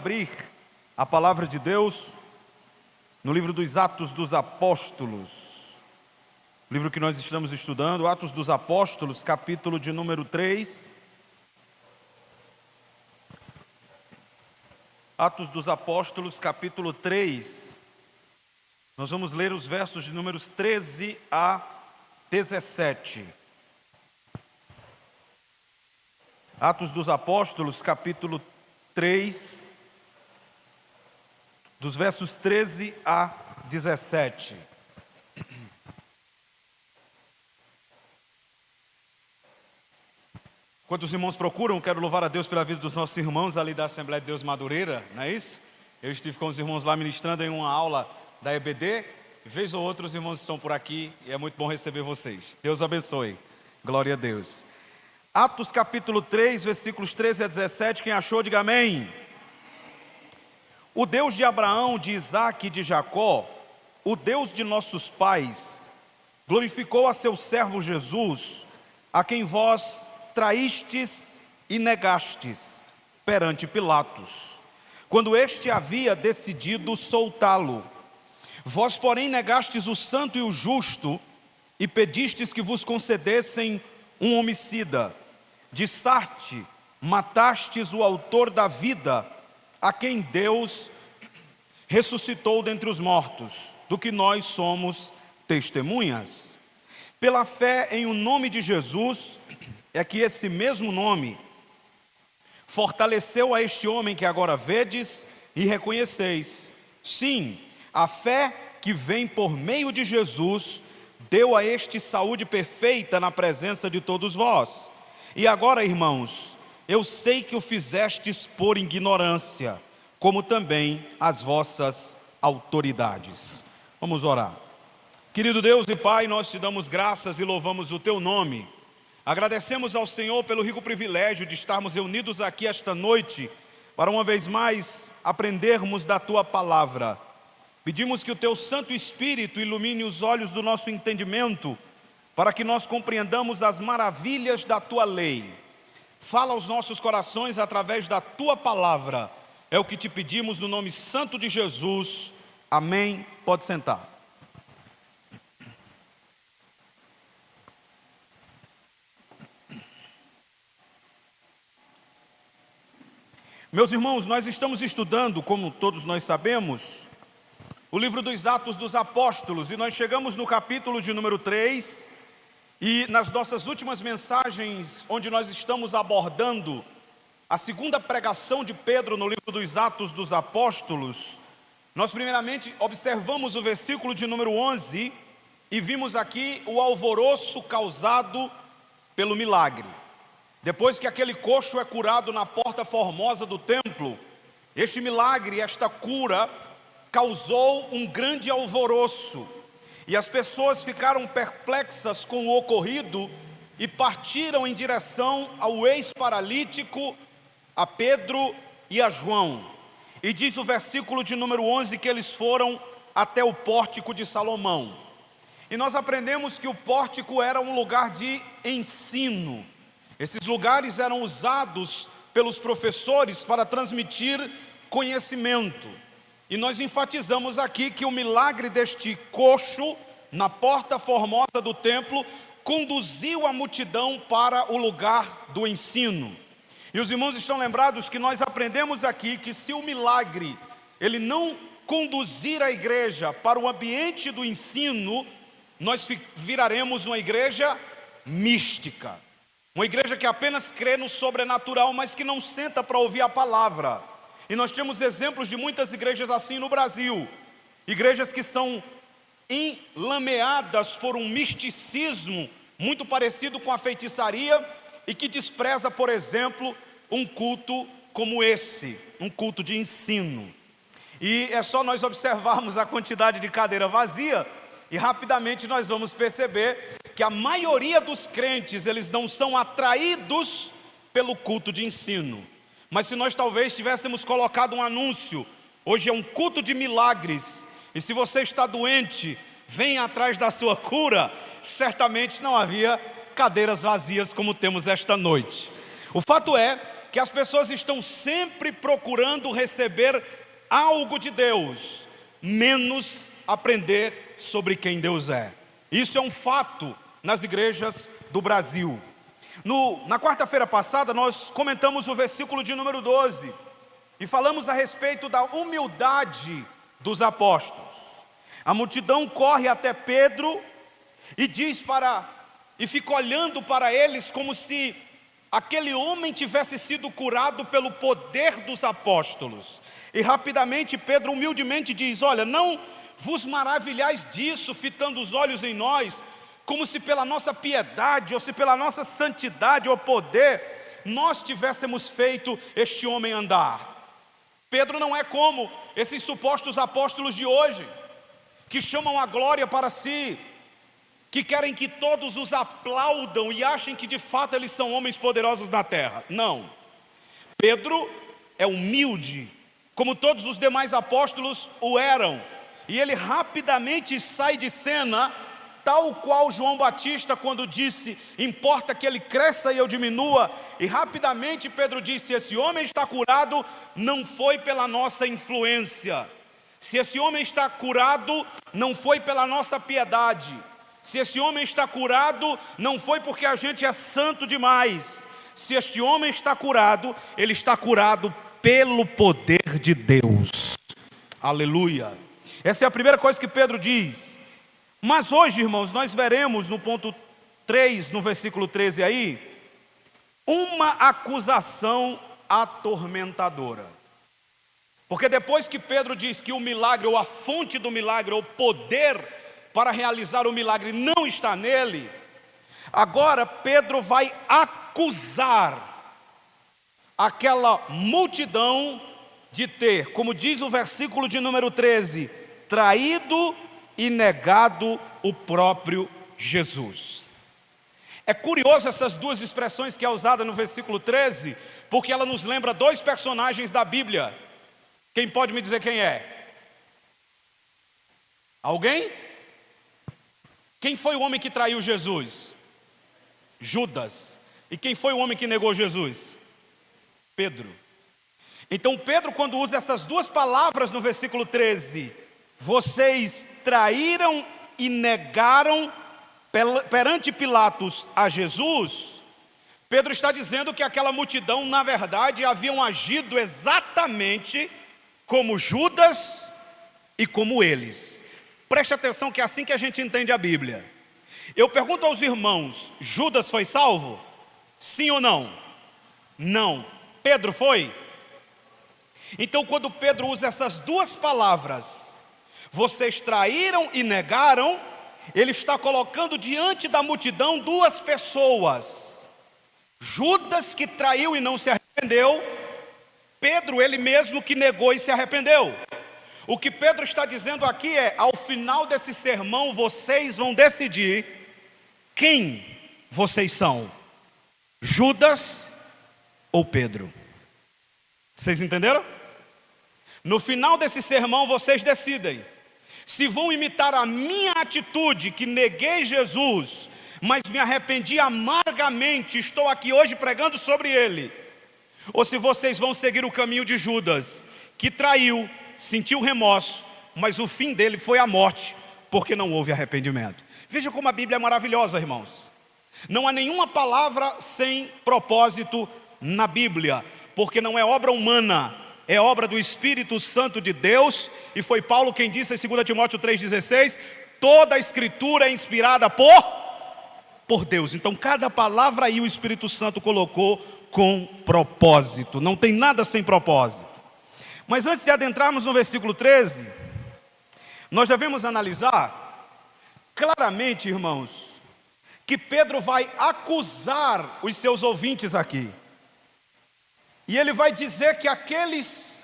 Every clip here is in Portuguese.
abrir a palavra de Deus no livro dos Atos dos Apóstolos, livro que nós estamos estudando, Atos dos Apóstolos, capítulo de número 3. Atos dos Apóstolos, capítulo 3. Nós vamos ler os versos de números 13 a 17. Atos dos Apóstolos, capítulo 3, dos versos 13 a 17. Enquanto os irmãos procuram, quero louvar a Deus pela vida dos nossos irmãos ali da Assembleia de Deus Madureira, não é isso? Eu estive com os irmãos lá ministrando em uma aula da EBD, vez ou outra os irmãos estão por aqui e é muito bom receber vocês. Deus abençoe, glória a Deus. Atos capítulo 3, versículos 13 a 17, quem achou, diga amém. O Deus de Abraão, de Isaque e de Jacó, o Deus de nossos pais, glorificou a seu servo Jesus, a quem vós traístes e negastes perante Pilatos, quando este havia decidido soltá-lo. Vós, porém, negastes o santo e o justo, e pedistes que vos concedessem um homicida. De Sarte, matastes o autor da vida, a quem Deus ressuscitou dentre os mortos, do que nós somos testemunhas. Pela fé em o nome de Jesus, é que esse mesmo nome fortaleceu a este homem que agora vedes e reconheceis. Sim, a fé que vem por meio de Jesus deu a este saúde perfeita na presença de todos vós. E agora, irmãos, eu sei que o fizestes por ignorância, como também as vossas autoridades. Vamos orar. Querido Deus e Pai, nós te damos graças e louvamos o teu nome. Agradecemos ao Senhor pelo rico privilégio de estarmos reunidos aqui esta noite, para uma vez mais aprendermos da tua palavra. Pedimos que o teu Santo Espírito ilumine os olhos do nosso entendimento, para que nós compreendamos as maravilhas da tua lei. Fala aos nossos corações através da tua palavra. É o que te pedimos no nome santo de Jesus. Amém. Pode sentar. Meus irmãos, nós estamos estudando, como todos nós sabemos, o livro dos Atos dos Apóstolos, e nós chegamos no capítulo de número 3, e nas nossas últimas mensagens, onde nós estamos abordando a segunda pregação de Pedro no livro dos Atos dos Apóstolos, nós primeiramente observamos o versículo de número 11, e vimos aqui o alvoroço causado pelo milagre. Depois que aquele coxo é curado na porta formosa do templo, este milagre, esta cura, causou um grande alvoroço. E as pessoas ficaram perplexas com o ocorrido e partiram em direção ao ex-paralítico, a Pedro e a João. E diz o versículo de número 11 que eles foram até o pórtico de Salomão. E nós aprendemos que o pórtico era um lugar de ensino. Esses lugares eram usados pelos professores para transmitir conhecimento. E nós enfatizamos aqui que o milagre deste coxo, na porta formosa do templo, conduziu a multidão para o lugar do ensino. E os irmãos estão lembrados que nós aprendemos aqui que se o milagre, ele não conduzir a igreja para o ambiente do ensino, nós viraremos uma igreja mística. Uma igreja que apenas crê no sobrenatural, mas que não senta para ouvir a palavra. E nós temos exemplos de muitas igrejas assim no Brasil. Igrejas que são enlameadas por um misticismo muito parecido com a feitiçaria e que despreza, por exemplo, um culto como esse, um culto de ensino. E é só nós observarmos a quantidade de cadeira vazia e rapidamente nós vamos perceber que a maioria dos crentes, eles não são atraídos pelo culto de ensino. Mas se nós talvez tivéssemos colocado um anúncio, hoje é um culto de milagres, e se você está doente, venha atrás da sua cura, certamente não havia cadeiras vazias como temos esta noite. O fato é que que as pessoas estão sempre procurando receber algo de Deus, menos aprender sobre quem Deus é. Isso é um fato nas igrejas do Brasil. Na quarta-feira passada nós comentamos o versículo de número 12 e falamos a respeito da humildade dos apóstolos. A multidão corre até Pedro e fica olhando para eles como se aquele homem tivesse sido curado pelo poder dos apóstolos. E rapidamente Pedro humildemente diz: olha, não vos maravilhais disso, fitando os olhos em nós, como se pela nossa piedade, ou se pela nossa santidade ou poder, nós tivéssemos feito este homem andar. Pedro não é como esses supostos apóstolos de hoje, que chamam a glória para si, que querem que todos os aplaudam e achem que de fato eles são homens poderosos na terra. Não. Pedro é humilde, como todos os demais apóstolos o eram, e ele rapidamente sai de cena, tal qual João Batista quando disse: importa que ele cresça e eu diminua. E rapidamente Pedro disse: esse homem está curado, não foi pela nossa influência. Se esse homem está curado, não foi pela nossa piedade. Se esse homem está curado, não foi porque a gente é santo demais. Se este homem está curado, ele está curado pelo poder de Deus. Aleluia. Essa é a primeira coisa que Pedro diz. Mas hoje, irmãos, nós veremos no ponto 3, no versículo 13 aí, uma acusação atormentadora. Porque depois que Pedro diz que o milagre, ou a fonte do milagre, ou o poder para realizar o milagre não está nele, agora Pedro vai acusar aquela multidão de ter, como diz o versículo de número 13, traído e negado o próprio Jesus. É curioso essas duas expressões que é usada no versículo 13, porque ela nos lembra dois personagens da Bíblia. Quem pode me dizer quem é? Alguém? Quem foi o homem que traiu Jesus? Judas. E quem foi o homem que negou Jesus? Pedro. Então Pedro, quando usa essas duas palavras no versículo 13, vocês traíram e negaram perante Pilatos a Jesus, Pedro está dizendo que aquela multidão, na verdade, haviam agido exatamente como Judas e como eles. Preste atenção que é assim que a gente entende a Bíblia. Eu pergunto aos irmãos: Judas foi salvo? Sim ou não? Não. Pedro foi? Então quando Pedro usa essas duas palavras, vocês traíram e negaram, ele está colocando diante da multidão duas pessoas: Judas, que traiu e não se arrependeu; Pedro, ele mesmo, que negou e se arrependeu. O que Pedro está dizendo aqui é: ao final desse sermão vocês vão decidir quem vocês são, Judas ou Pedro. Vocês entenderam? No final desse sermão vocês decidem se vão imitar a minha atitude, que neguei Jesus, mas me arrependi amargamente, estou aqui hoje pregando sobre ele, ou se vocês vão seguir o caminho de Judas, que traiu, sentiu remorso, mas o fim dele foi a morte, porque não houve arrependimento. Veja como a Bíblia é maravilhosa, irmãos. Não há nenhuma palavra sem propósito na Bíblia, porque não é obra humana, é obra do Espírito Santo de Deus. E foi Paulo quem disse em 2 Timóteo 3,16, toda a Escritura é inspirada por Deus. Então cada palavra aí o Espírito Santo colocou com propósito, não tem nada sem propósito. Mas antes de adentrarmos no versículo 13, nós devemos analisar claramente, irmãos, que Pedro vai acusar os seus ouvintes aqui. E ele vai dizer que aqueles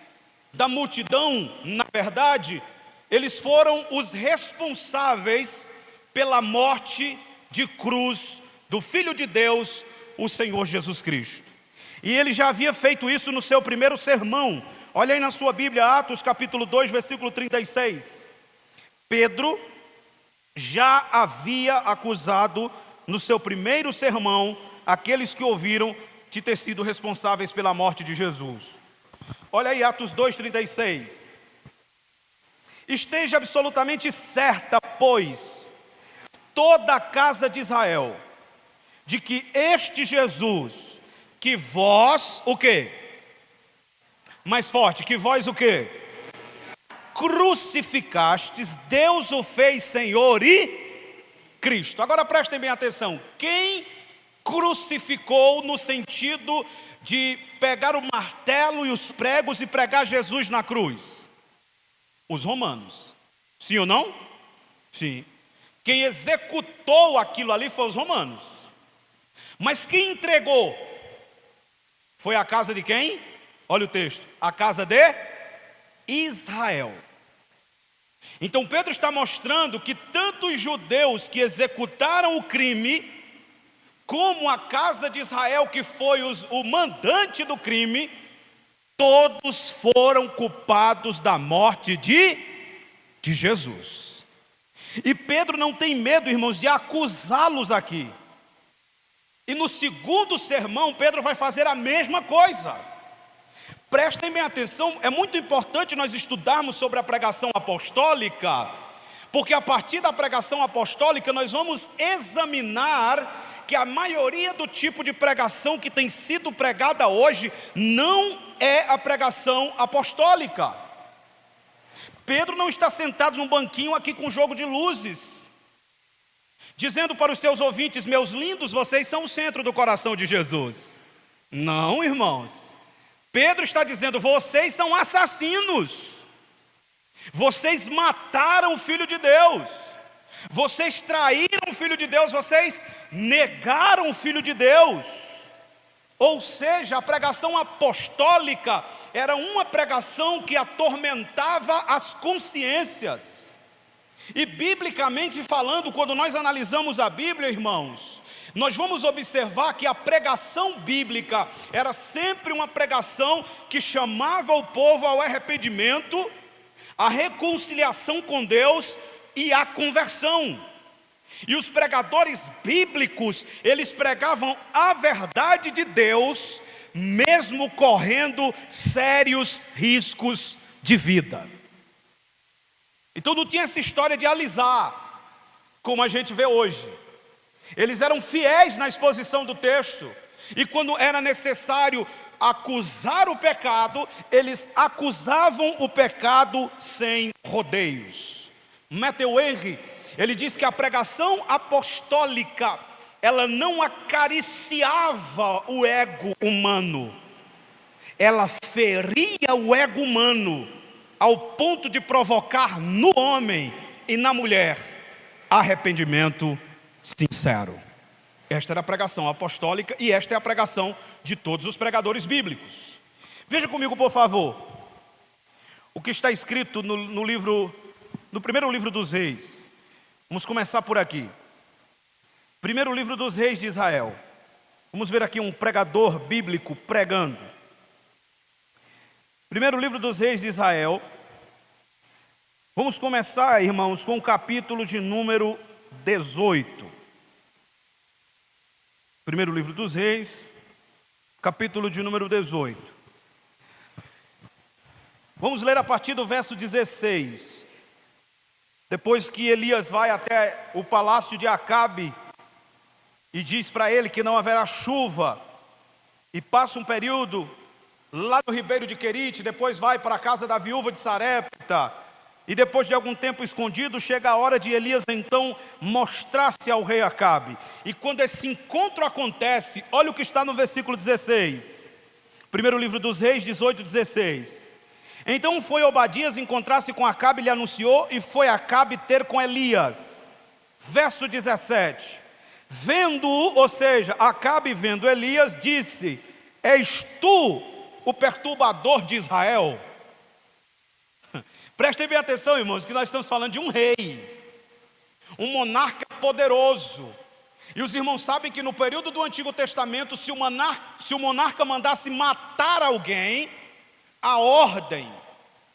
da multidão, na verdade, eles foram os responsáveis pela morte de cruz do Filho de Deus, o Senhor Jesus Cristo. E ele já havia feito isso no seu primeiro sermão. Olha aí na sua Bíblia, Atos capítulo 2, versículo 36. Pedro já havia acusado no seu primeiro sermão aqueles que ouviram de ter sido responsáveis pela morte de Jesus. Olha aí Atos 2,36. Esteja absolutamente certa, pois, toda a casa de Israel, de que este Jesus, que vós, o quê? Mais forte, que vós o quê? Crucificastes, Deus o fez Senhor e Cristo. Agora prestem bem atenção, quem crucificou no sentido de pegar o martelo e os pregos e pregar Jesus na cruz? Os romanos. Sim ou não? Sim. Quem executou aquilo ali foi os romanos. Mas quem entregou foi a casa de quem? Olha o texto, a casa de Israel. Então Pedro está mostrando que tanto os judeus que executaram o crime, como a casa de Israel, que foi o mandante do crime, todos foram culpados da morte de Jesus. E Pedro não tem medo, irmãos, de acusá-los aqui. E no segundo sermão, Pedro vai fazer a mesma coisa. Prestem bem atenção, é muito importante nós estudarmos sobre a pregação apostólica, porque a partir da pregação apostólica nós vamos examinar que a maioria do tipo de pregação que tem sido pregada hoje não é a pregação apostólica. Pedro não está sentado num banquinho aqui com um jogo de luzes, dizendo para os seus ouvintes: meus lindos, vocês são o centro do coração de Jesus. Não, irmãos. Pedro está dizendo: vocês são assassinos, vocês mataram o Filho de Deus, vocês traíram o Filho de Deus, vocês negaram o Filho de Deus. Ou seja, a pregação apostólica era uma pregação que atormentava as consciências. E biblicamente falando, quando nós analisamos a Bíblia, irmãos, nós vamos observar que a pregação bíblica era sempre uma pregação que chamava o povo ao arrependimento, à reconciliação com Deus e à conversão. E os pregadores bíblicos, eles pregavam a verdade de Deus, mesmo correndo sérios riscos de vida. Então não tinha essa história de alisar, como a gente vê hoje. Eles eram fiéis na exposição do texto, e quando era necessário acusar o pecado, eles acusavam o pecado sem rodeios. Matthew Henry, ele diz que a pregação apostólica, ela não acariciava o ego humano, ela feria o ego humano, ao ponto de provocar no homem e na mulher arrependimento sincero. Esta era a pregação apostólica e esta é a pregação de todos os pregadores bíblicos. Veja comigo, por favor, o que está escrito no primeiro livro dos Reis. Vamos começar por aqui. Primeiro livro dos Reis de Israel. Vamos ver aqui um pregador bíblico pregando. Primeiro livro dos Reis de Israel. Vamos começar, irmãos, com o capítulo de número 18. Primeiro livro dos Reis, capítulo de número 18. Vamos ler a partir do verso 16. Depois que Elias vai até o palácio de Acabe e diz para ele que não haverá chuva, e passa um período lá no ribeiro de Querite, depois vai para a casa da viúva de Sarepta, e depois de algum tempo escondido, chega a hora de Elias então mostrar-se ao rei Acabe. E quando esse encontro acontece, olha o que está no versículo 16. Primeiro livro dos Reis, 18, 16. Então foi Obadias encontrar-se com Acabe, lhe anunciou, e foi Acabe ter com Elias. Verso 17. Vendo-o, ou seja, Acabe vendo Elias, disse: és tu o perturbador de Israel? Prestem bem atenção, irmãos, que nós estamos falando de um rei, um monarca poderoso. E os irmãos sabem que no período do Antigo Testamento, se o monarca mandasse matar alguém, a ordem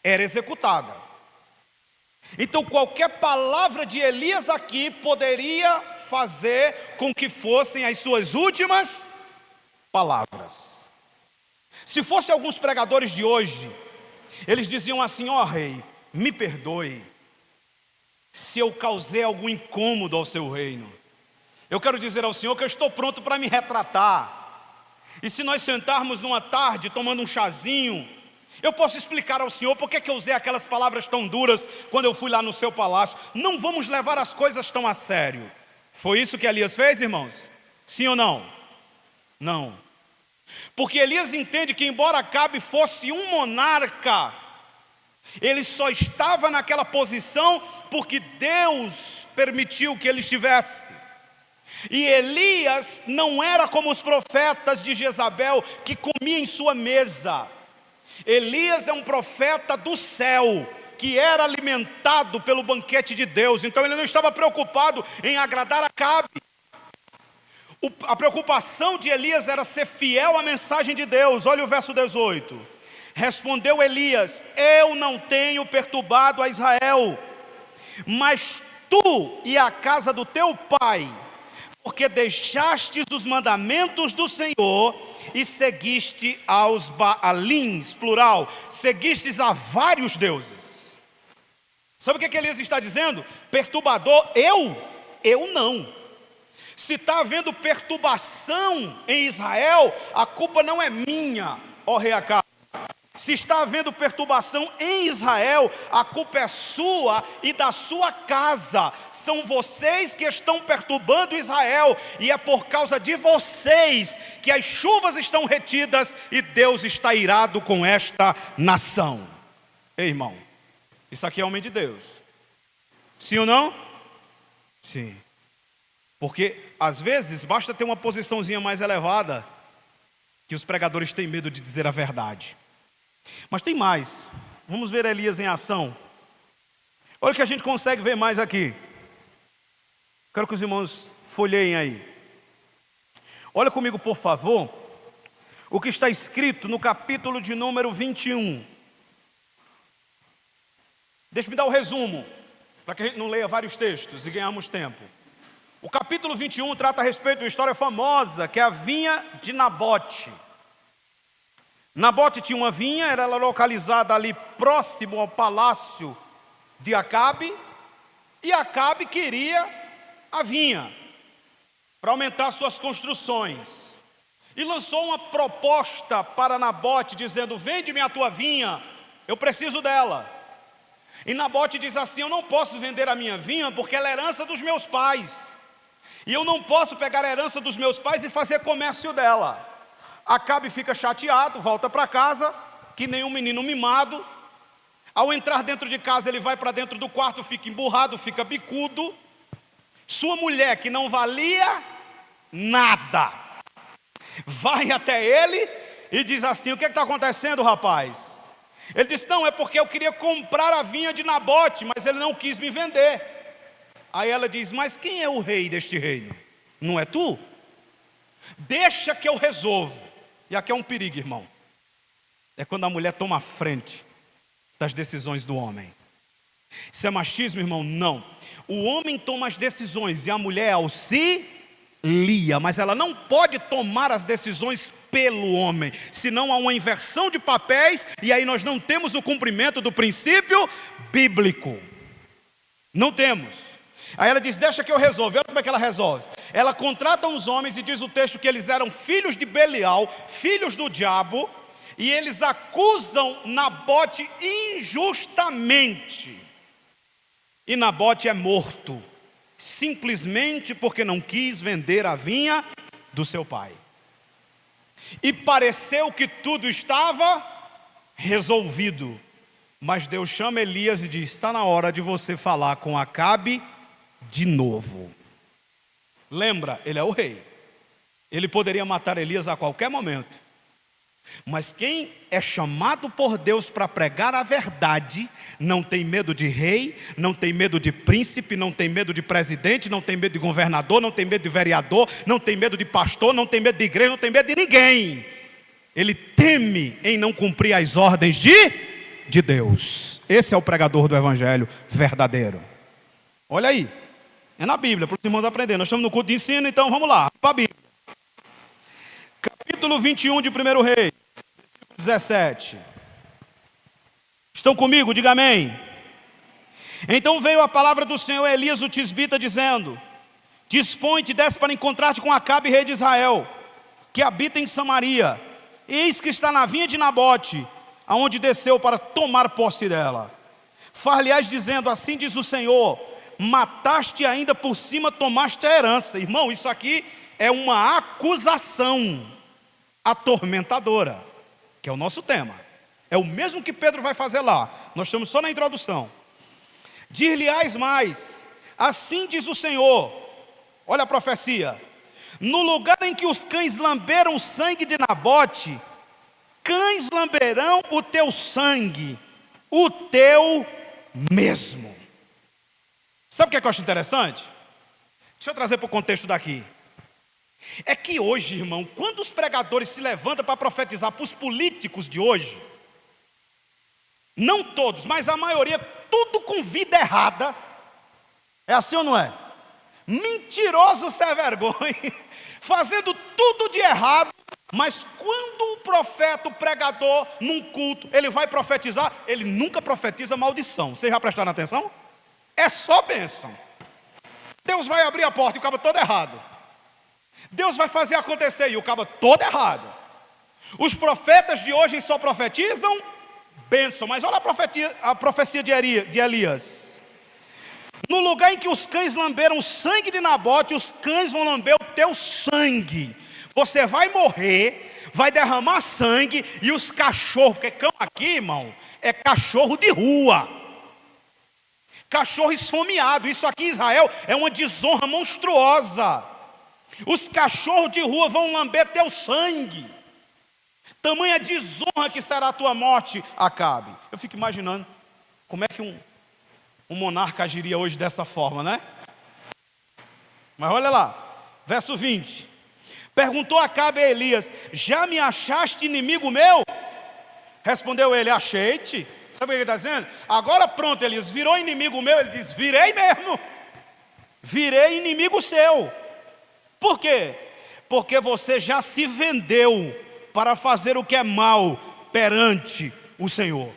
era executada. Então qualquer palavra de Elias aqui poderia fazer com que fossem as suas últimas palavras. Se fosse alguns pregadores de hoje, eles diziam assim: ó rei, me perdoe se eu causei algum incômodo ao seu reino. Eu quero dizer ao Senhor que eu estou pronto para me retratar. E se nós sentarmos numa tarde tomando um chazinho, eu posso explicar ao Senhor por que eu usei aquelas palavras tão duras quando eu fui lá no seu palácio. Não vamos levar as coisas tão a sério. Foi isso que Elias fez, irmãos? Sim ou não? Não. Porque Elias entende que embora Acabe fosse um monarca, ele só estava naquela posição porque Deus permitiu que ele estivesse. E Elias não era como os profetas de Jezabel que comia em sua mesa. Elias é um profeta do céu, que era alimentado pelo banquete de Deus. Então ele não estava preocupado em agradar Acabe. A preocupação de Elias era ser fiel à mensagem de Deus. Olha o verso 18. Respondeu Elias: eu não tenho perturbado a Israel, mas tu e a casa do teu pai, porque deixastes os mandamentos do Senhor e seguiste aos Baalins, plural, seguistes a vários deuses. Sabe o que Elias está dizendo? Perturbador, eu não. Se está havendo perturbação em Israel, a culpa não é minha, ó rei Acabe. Se está havendo perturbação em Israel, a culpa é sua e da sua casa. São vocês que estão perturbando Israel, e é por causa de vocês que as chuvas estão retidas e Deus está irado com esta nação. Ei, irmão, isso aqui é homem de Deus. Sim ou não? Sim. Porque às vezes basta ter uma posiçãozinha mais elevada que os pregadores têm medo de dizer a verdade. Mas tem mais. Vamos ver Elias em ação. Olha o que a gente consegue ver mais aqui. Quero que os irmãos folheiem aí. Olha comigo, por favor, o que está escrito no capítulo de número 21. Deixa-me dar o resumo, para que a gente não leia vários textos e ganhamos tempo. O capítulo 21 trata a respeito de uma história famosa, que é a vinha de Nabote. Nabote tinha uma vinha, era localizada ali próximo ao palácio de Acabe, e Acabe queria a vinha para aumentar suas construções, e lançou uma proposta para Nabote, dizendo: vende-me a tua vinha, eu preciso dela. E Nabote diz assim: eu não posso vender a minha vinha porque ela é herança dos meus pais, e eu não posso pegar a herança dos meus pais e fazer comércio dela. Acabe fica chateado, volta para casa, que nem um menino mimado. Ao entrar dentro de casa, ele vai para dentro do quarto, fica emburrado, fica bicudo. Sua mulher, que não valia nada, vai até ele e diz assim: o que está acontecendo, rapaz? Ele diz: não, é porque eu queria comprar a vinha de Nabote, mas ele não quis me vender. Aí ela diz: mas quem é o rei deste reino? Não é tu? Deixa que eu resolvo. E aqui é um perigo, irmão. É quando a mulher toma a frente das decisões do homem. Isso é machismo, irmão? Não. O homem toma as decisões e a mulher auxilia, mas ela não pode tomar as decisões pelo homem, senão há uma inversão de papéis, e aí nós não temos o cumprimento do princípio bíblico. Não temos. Aí ela diz: deixa que eu resolvo. Olha como é que ela resolve. Ela contrata uns homens, e diz o texto que eles eram filhos de Belial, filhos do diabo, e eles acusam Nabote injustamente. E Nabote é morto, simplesmente porque não quis vender a vinha do seu pai. E pareceu que tudo estava resolvido. Mas Deus chama Elias e diz: está na hora de você falar com Acabe de novo. Lembra, ele é o rei. Ele poderia matar Elias a qualquer momento. Mas quem é chamado por Deus para pregar a verdade, não tem medo de rei, não tem medo de príncipe, não tem medo de presidente, não tem medo de governador, não tem medo de vereador, não tem medo de pastor, não tem medo de igreja, não tem medo de ninguém. Ele teme em não cumprir as ordens de Deus. Esse é o pregador do evangelho verdadeiro. Olha aí, é na Bíblia, para os irmãos aprenderem. Nós estamos no culto de ensino, então vamos lá, para a Bíblia. Capítulo capítulo 21 de 1 Reis, 17. Estão comigo? Diga amém. Então veio a palavra do Senhor a Elias o tisbita, dizendo: dispõe-te e desce para encontrar-te com Acabe, rei de Israel, que habita em Samaria. Eis que está na vinha de Nabote, aonde desceu para tomar posse dela. Far-lhe-ás dizendo: assim diz o Senhor, mataste ainda por cima, tomaste a herança. Irmão, isso aqui é uma acusação atormentadora, que é o nosso tema. É o mesmo que Pedro vai fazer lá. Nós estamos só na introdução. Dir-lhe-ás mais: assim diz o Senhor, olha a profecia: no lugar em que os cães lamberam o sangue de Nabote, cães lamberão o teu sangue, o teu mesmo. Sabe o que é que eu acho interessante? Deixa eu trazer para o contexto daqui. É que hoje, irmão, quando os pregadores se levantam para profetizar para os políticos de hoje, não todos, mas a maioria, tudo com vida errada. É assim ou não é? Mentiroso sem vergonha, fazendo tudo de errado. Mas quando o profeta, o pregador, num culto, ele vai profetizar, ele nunca profetiza maldição. Vocês já prestaram atenção? É só bênção. Deus vai abrir a porta e o cabo todo errado. Deus vai fazer acontecer e o cabo todo errado. Os profetas de hoje só profetizam bênção. Mas olha a profecia de Elias: no lugar em que os cães lamberam o sangue de Nabote, os cães vão lamber o teu sangue. Você vai morrer, vai derramar sangue, e os cachorros, porque cão aqui, irmão, é cachorro de rua, cachorro esfomeado. Isso aqui em Israel é uma desonra monstruosa. Os cachorros de rua vão lamber teu sangue. Tamanha desonra que será a tua morte, Acabe. Eu fico imaginando como é que um monarca agiria hoje dessa forma, né? Mas olha lá, verso 20. Perguntou Acabe a Elias: já me achaste inimigo meu? Respondeu ele: achei-te. Sabe o que ele está dizendo? Agora pronto, Elias, virou inimigo meu. Ele diz: virei mesmo, virei inimigo seu. Por quê? Porque você já se vendeu para fazer o que é mal perante o Senhor.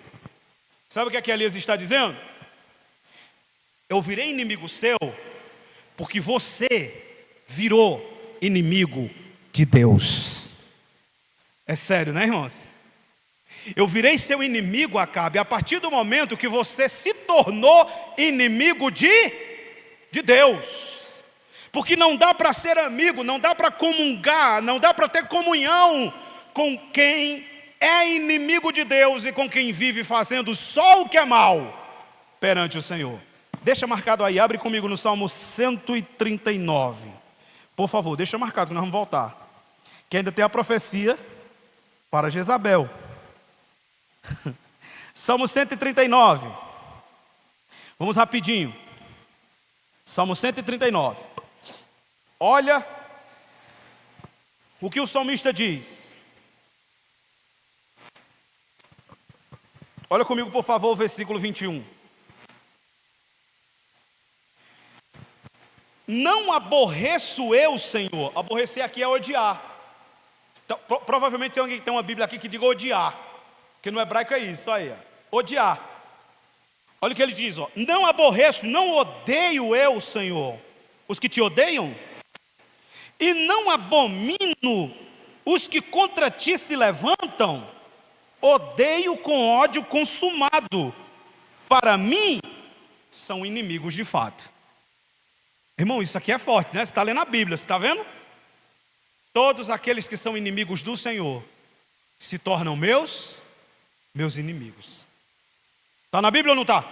Sabe o que Elias está dizendo? Eu virei inimigo seu porque você virou inimigo de Deus. É sério, né, irmãos? Eu virei seu inimigo, Acabe, a partir do momento que você se tornou inimigo de Deus. Porque não dá para ser amigo, não dá para comungar, não dá para ter comunhão com quem é inimigo de Deus e com quem vive fazendo só o que é mal perante o Senhor. Deixa marcado aí, abre comigo no Salmo 139. Por favor, deixa marcado que nós vamos voltar. Que ainda tem a profecia para Jezabel. Salmo 139. Vamos rapidinho. Salmo 139. Olha o que o salmista diz. Olha comigo, por favor, o versículo 21. Não aborreço eu, Senhor. Aborrecer aqui é odiar. Então, provavelmente tem alguém que tem uma Bíblia aqui que diga odiar, porque no hebraico é isso aí, ó. Odiar. Olha o que ele diz, ó: não aborreço, não odeio eu, Senhor, os que te odeiam, e não abomino os que contra ti se levantam. Odeio com ódio consumado. Para mim, são inimigos de fato. Irmão, isso aqui é forte, né? Você está lendo a Bíblia, você está vendo? Todos aqueles que são inimigos do Senhor se tornam meus inimigos. Está na Bíblia ou não está?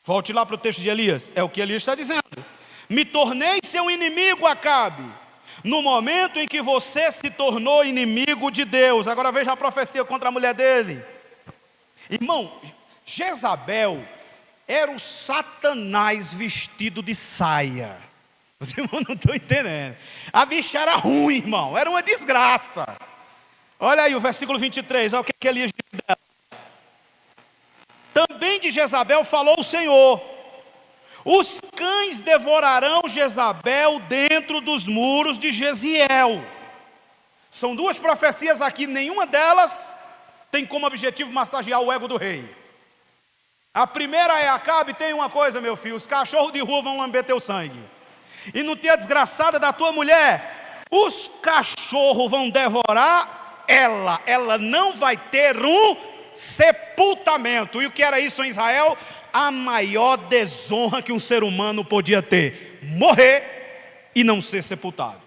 Volte lá para o texto de Elias. É o que Elias está dizendo. Me tornei seu inimigo, Acabe, no momento em que você se tornou inimigo de Deus. Agora veja a profecia contra a mulher dele. Irmão, Jezabel era o Satanás vestido de saia. Os irmãos não estão entendendo. A bicha era ruim, irmão, era uma desgraça. Olha aí o versículo 23, olha o que Elias disse dela. Também de Jezabel falou o Senhor: os cães devorarão Jezabel dentro dos muros de Jeziel. São duas profecias aqui, nenhuma delas tem como objetivo massagear o ego do rei. A primeira é: Acabe, tem uma coisa, meu filho, os cachorros de rua vão lamber teu sangue. E não tem a desgraçada da tua mulher, os cachorros vão devorar ela não vai ter um sepultamento. E o que era isso em Israel? A maior desonra que um ser humano podia ter: morrer e não ser sepultado.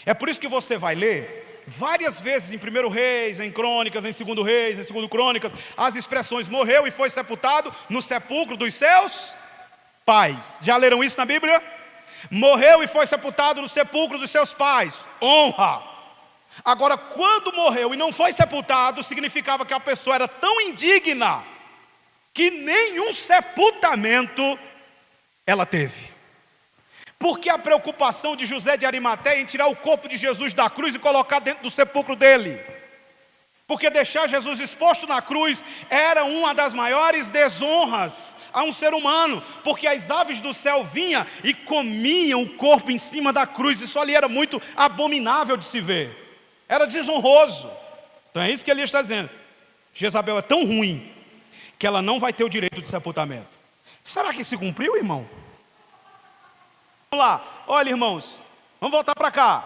É por isso que você vai ler várias vezes em 1 Reis, em Crônicas, em 2 Reis, em 2 Crônicas, as expressões morreu e foi sepultado no sepulcro dos seus pais. Já leram isso na Bíblia? Morreu e foi sepultado no sepulcro dos seus pais. Honra. Agora, quando morreu e não foi sepultado, significava que a pessoa era tão indigna que nenhum sepultamento ela teve. Porque a preocupação de José de Arimateia em tirar o corpo de Jesus da cruz e colocar dentro do sepulcro dele? Porque deixar Jesus exposto na cruz era uma das maiores desonras a um ser humano, porque as aves do céu vinham e comiam o corpo em cima da cruz. Isso ali era muito abominável de se ver, era desonroso. Então é isso que ele está dizendo: Jezabel é tão ruim que ela não vai ter o direito de sepultamento. Será que se cumpriu, irmão? Vamos lá, olha, irmãos, vamos voltar para cá.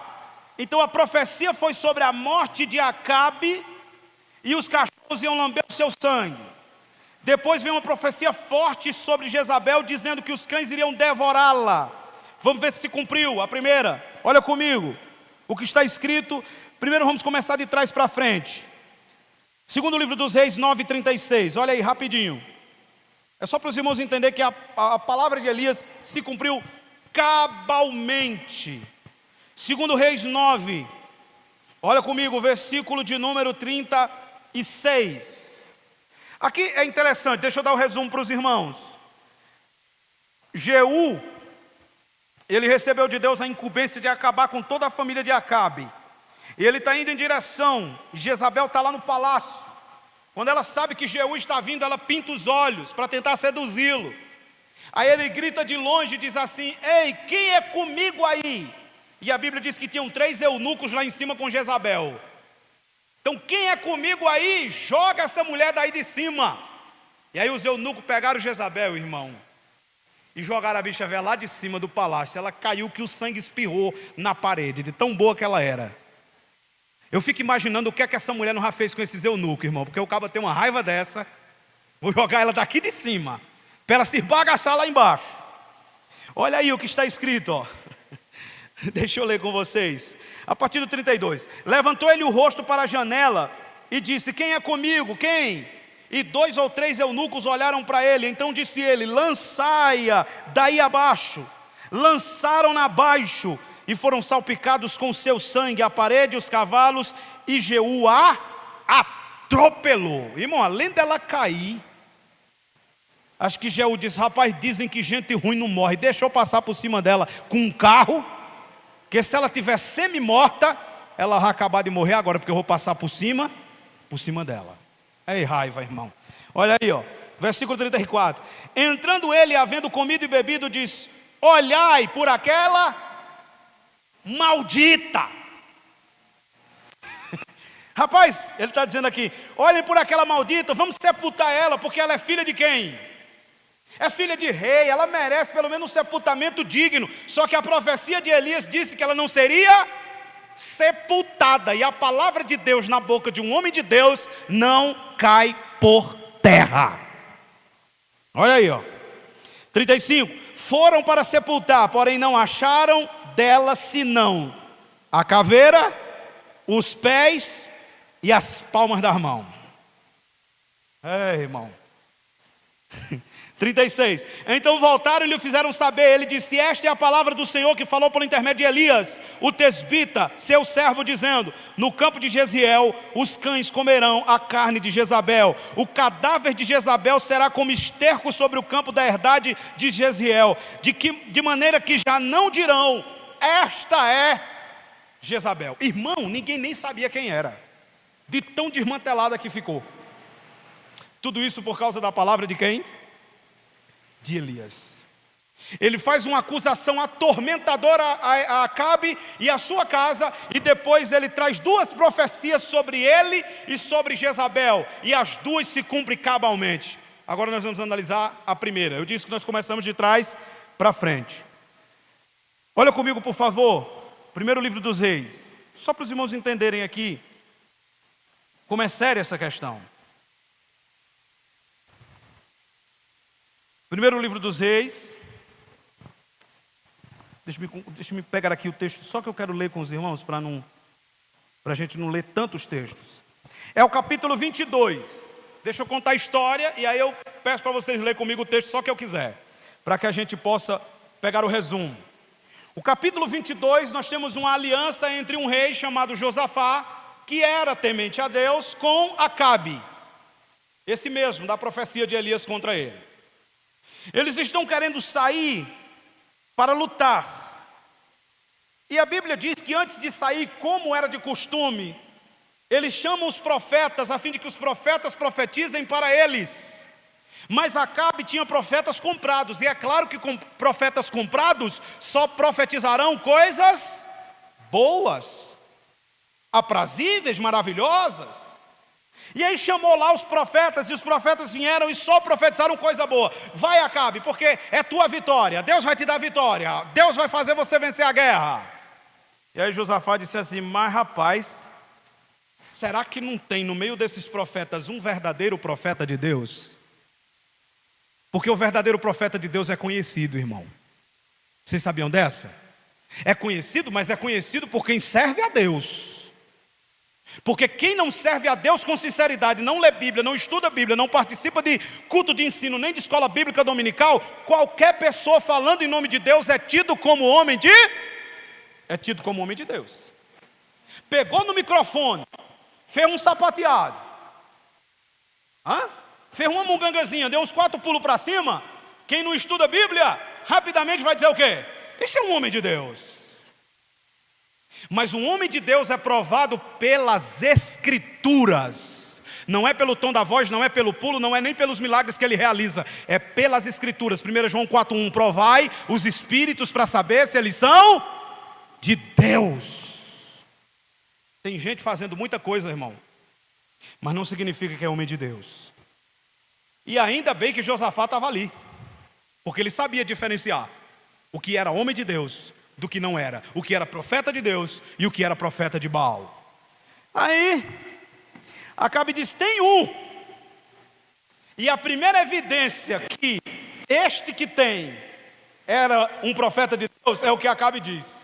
Então a profecia foi sobre a morte de Acabe, e os cachorros iam lamber o seu sangue. Depois vem uma profecia forte sobre Jezabel, dizendo que os cães iriam devorá-la. Vamos ver se cumpriu. A primeira, olha comigo o que está escrito. Primeiro vamos começar de trás para frente. Segundo livro dos Reis 9:36, olha aí rapidinho. É só para os irmãos entenderem que a palavra de Elias se cumpriu cabalmente. Segundo Reis 9, olha comigo, versículo de número 36. Aqui é interessante, deixa eu dar o resumo para os irmãos. Jeú, ele recebeu de Deus a incumbência de acabar com toda a família de Acabe. E ele está indo em direção, Jezabel está lá no palácio. Quando ela sabe que Jeú está vindo, ela pinta os olhos para tentar seduzi-lo. Aí ele grita de longe e diz assim: ei, quem é comigo aí? E a Bíblia diz que tinham 3 eunucos lá em cima com Jezabel. Então quem é comigo aí, joga essa mulher daí de cima. E aí os eunucos pegaram Jezabel, irmão, e jogaram a bicha velha lá de cima do palácio. Ela caiu que o sangue espirrou na parede, de tão boa que ela era. Eu fico imaginando o que é que essa mulher não já fez com esses eunucos, irmão, porque o cabo tem uma raiva dessa. Vou jogar ela daqui de cima, para ela se bagaçar lá embaixo. Olha aí o que está escrito, ó. Deixa eu ler com vocês. A partir do 32. Levantou ele o rosto para a janela e disse: quem é comigo? Quem? E 2 ou 3 eunucos olharam para ele. Então disse ele: lançai-a daí abaixo. Lançaram-na abaixo e foram salpicados com seu sangue a parede, os cavalos, e Jeú a atropelou. Irmão, além dela cair, acho que Jeú disse: rapaz, dizem que gente ruim não morre, deixa eu passar por cima dela com um carro, porque se ela estiver semi-morta, ela vai acabar de morrer agora, porque eu vou passar por cima dela. Ei, raiva, irmão. Olha aí, ó, versículo 34. Entrando ele, havendo comido e bebido, diz: olhai por aquela maldita. Rapaz, ele está dizendo aqui: olhem por aquela maldita, vamos sepultar ela, porque ela é filha de quem? É filha de rei, ela merece pelo menos um sepultamento digno. Só que a profecia de Elias disse que ela não seria sepultada. E a palavra de Deus na boca de um homem de Deus não cai por terra. Olha aí, ó. 35. Foram para sepultar, porém não acharam dela senão a caveira, os pés e as palmas das mãos. Irmão. 36. Então voltaram e lhe fizeram saber. Ele disse: esta é a palavra do Senhor que falou por intermédio de Elias, o tesbita, seu servo, dizendo: no campo de Jeziel os cães comerão a carne de Jezabel. O cadáver de Jezabel será como esterco sobre o campo da herdade de Jeziel, de maneira que já não dirão: esta é Jezabel. Irmão, ninguém nem sabia quem era, de tão desmantelada que ficou. Tudo isso por causa da palavra de quem? De Elias. Ele faz uma acusação atormentadora a Acabe e a sua casa, e depois ele traz duas profecias sobre ele e sobre Jezabel, e as duas se cumprem cabalmente. Agora nós vamos analisar a primeira. Eu disse que nós começamos de trás para frente. Olha comigo, por favor, primeiro livro dos Reis, só para os irmãos entenderem aqui como é séria essa questão. Primeiro livro dos Reis. Deixa me pegar aqui o texto, só que eu quero ler com os irmãos, para a gente não ler tantos textos. É o capítulo 22. Deixa eu contar a história, e aí eu peço para vocês lerem comigo o texto só que eu quiser, para que a gente possa pegar o resumo. O capítulo 22, nós temos uma aliança entre um rei chamado Josafá, que era temente a Deus, com Acabe, esse mesmo, da profecia de Elias contra ele. Eles estão querendo sair para lutar. E a Bíblia diz que antes de sair, como era de costume, eles chamam os profetas, a fim de que os profetas profetizem para eles. Mas Acabe tinha profetas comprados, e é claro que com profetas comprados, só profetizarão coisas boas, aprazíveis, maravilhosas. E aí chamou lá os profetas, e os profetas vieram e só profetizaram coisa boa. Vai, Acabe, porque é tua vitória, Deus vai te dar vitória, Deus vai fazer você vencer a guerra. E aí Josafá disse assim: mas rapaz, será que não tem no meio desses profetas um verdadeiro profeta de Deus? Porque o verdadeiro profeta de Deus é conhecido, irmão. Vocês sabiam dessa? É conhecido, mas é conhecido por quem serve a Deus. Porque quem não serve a Deus com sinceridade, não lê Bíblia, não estuda Bíblia, não participa de culto de ensino, nem de escola bíblica dominical, qualquer pessoa falando em nome de Deus é tido como homem de Deus. Pegou no microfone, fez um sapateado, fez uma mungangazinha, deu uns 4 pulos para cima. Quem não estuda Bíblia, rapidamente vai dizer o quê? Esse é um homem de Deus. Mas um homem de Deus é provado pelas Escrituras. Não é pelo tom da voz, não é pelo pulo, não é nem pelos milagres que ele realiza. É pelas Escrituras. 1 João 4,1: provai os espíritos para saber se eles são de Deus. Tem gente fazendo muita coisa, irmão, mas não significa que é homem de Deus. E ainda bem que Josafá estava ali, porque ele sabia diferenciar o que era homem de Deus do que não era, o que era profeta de Deus e o que era profeta de Baal. Aí Acabe diz: tem um. E a primeira evidência que este que tem era um profeta de Deus é o que Acabe diz.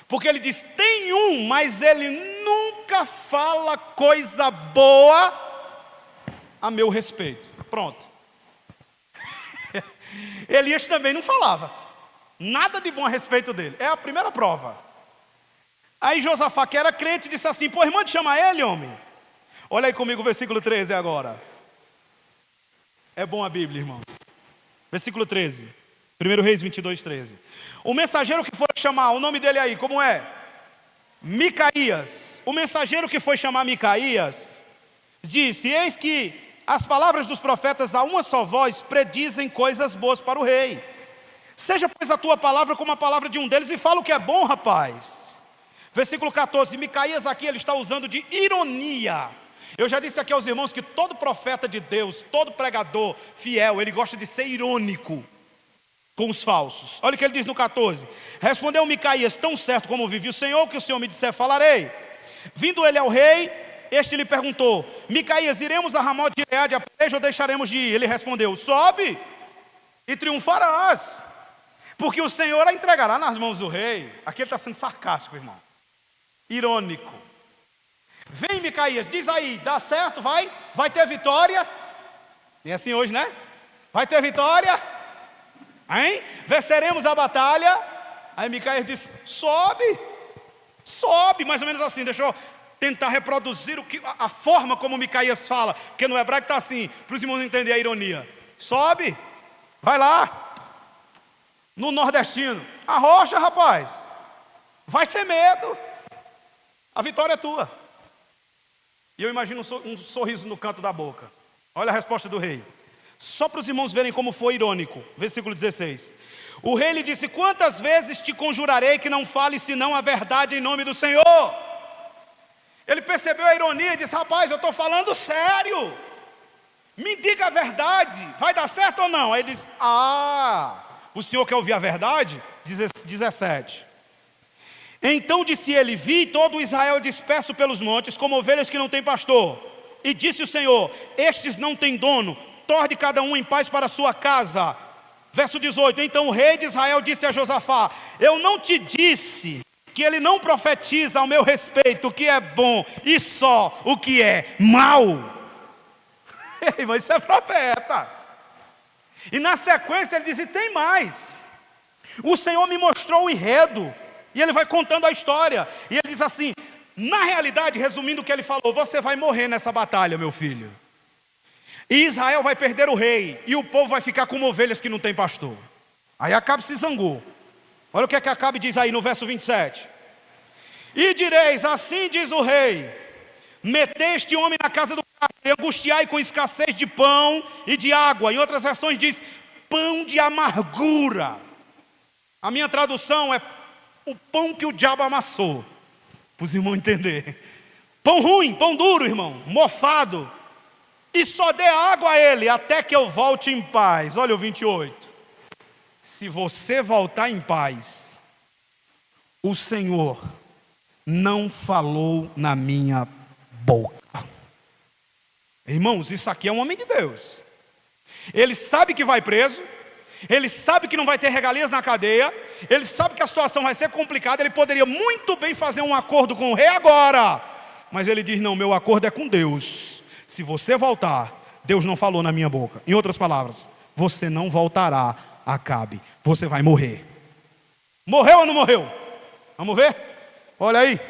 Porque ele diz: tem um, mas ele nunca fala coisa boa a meu respeito. Pronto. Elias também não falava nada de bom a respeito dele. É a primeira prova. Aí Josafá, que era crente, disse assim: pô, irmão, te chama ele, homem. Olha aí comigo o versículo 13 agora. É bom a Bíblia, irmãos. Versículo 13. 1 Reis 22, 13. O mensageiro que foi chamar, o nome dele aí, como é? Micaías. O mensageiro que foi chamar Micaías disse: eis que as palavras dos profetas a uma só voz predizem coisas boas para o rei. Seja, pois, a tua palavra como a palavra de um deles, e fala o que é bom, rapaz. Versículo 14, Micaías aqui ele está usando de ironia. Eu já disse aqui aos irmãos que todo profeta de Deus, todo pregador fiel, ele gosta de ser irônico com os falsos. Olha o que ele diz no 14. Respondeu Micaías: tão certo como vive o Senhor, que o Senhor me disser, falarei. Vindo ele ao rei, este lhe perguntou: Micaías, iremos a Ramote de Gileade a peleja ou deixaremos de ir? Ele respondeu: sobe e triunfarás, porque o Senhor a entregará nas mãos do rei. Aqui ele está sendo sarcástico, irmão, irônico. Vem, Micaías, diz aí, dá certo, vai ter vitória. E assim hoje, né? Vai ter vitória, hein? Venceremos a batalha. Aí Micaías diz: sobe, mais ou menos assim. Deixa eu tentar reproduzir a forma como Micaías fala, porque no hebraico está assim, para os irmãos entenderem a ironia. Sobe, vai lá. No nordestino: arrocha, rapaz, vai ser medo, a vitória é tua. E eu imagino um sorriso no canto da boca. Olha a resposta do rei: Só para os irmãos verem como foi irônico. Versículo 16. O rei lhe disse: quantas vezes te conjurarei que não fales senão a verdade em nome do Senhor? Ele percebeu a ironia e disse: rapaz, eu estou falando sério. Me diga a verdade, vai dar certo ou não? Aí ele disse: o senhor quer ouvir a verdade? 17. Então disse ele: vi todo Israel disperso pelos montes, como ovelhas que não têm pastor. E disse o Senhor: estes não têm dono, torne cada um em paz para a sua casa. Verso 18. Então o rei de Israel disse a Josafá: eu não te disse que ele não profetiza ao meu respeito o que é bom e só o que é mal? Ei, mas isso é profeta. E na sequência ele diz: e tem mais. O Senhor me mostrou o enredo. E ele vai contando a história. E ele diz assim: na realidade, resumindo o que ele falou, você vai morrer nessa batalha, meu filho. E Israel vai perder o rei, e o povo vai ficar como ovelhas que não tem pastor. Aí Acabe se zangou. Olha o que é que Acabe diz aí no verso 27. E direis: assim diz o rei, metei este homem na casa do cárcere, angustiai com escassez de pão e de água. Em outras versões diz: pão de amargura. A minha tradução é: o pão que o diabo amassou, para os irmãos entenderem. Pão ruim, pão duro, irmão, mofado. E só dê água a ele, até que eu volte em paz. Olha o 28. Se você voltar em paz, o Senhor não falou na minha boca. Irmãos, isso aqui é um homem de Deus. Ele sabe que vai preso, ele sabe que não vai ter regalias na cadeia, ele sabe que a situação vai ser complicada. Ele poderia muito bem fazer um acordo com o rei agora, mas ele diz: não, meu acordo é com Deus. Se você voltar, Deus não falou na minha boca. Em outras palavras, você não voltará, Acabe, você vai morrer. Morreu ou não morreu? Vamos ver? Olha aí,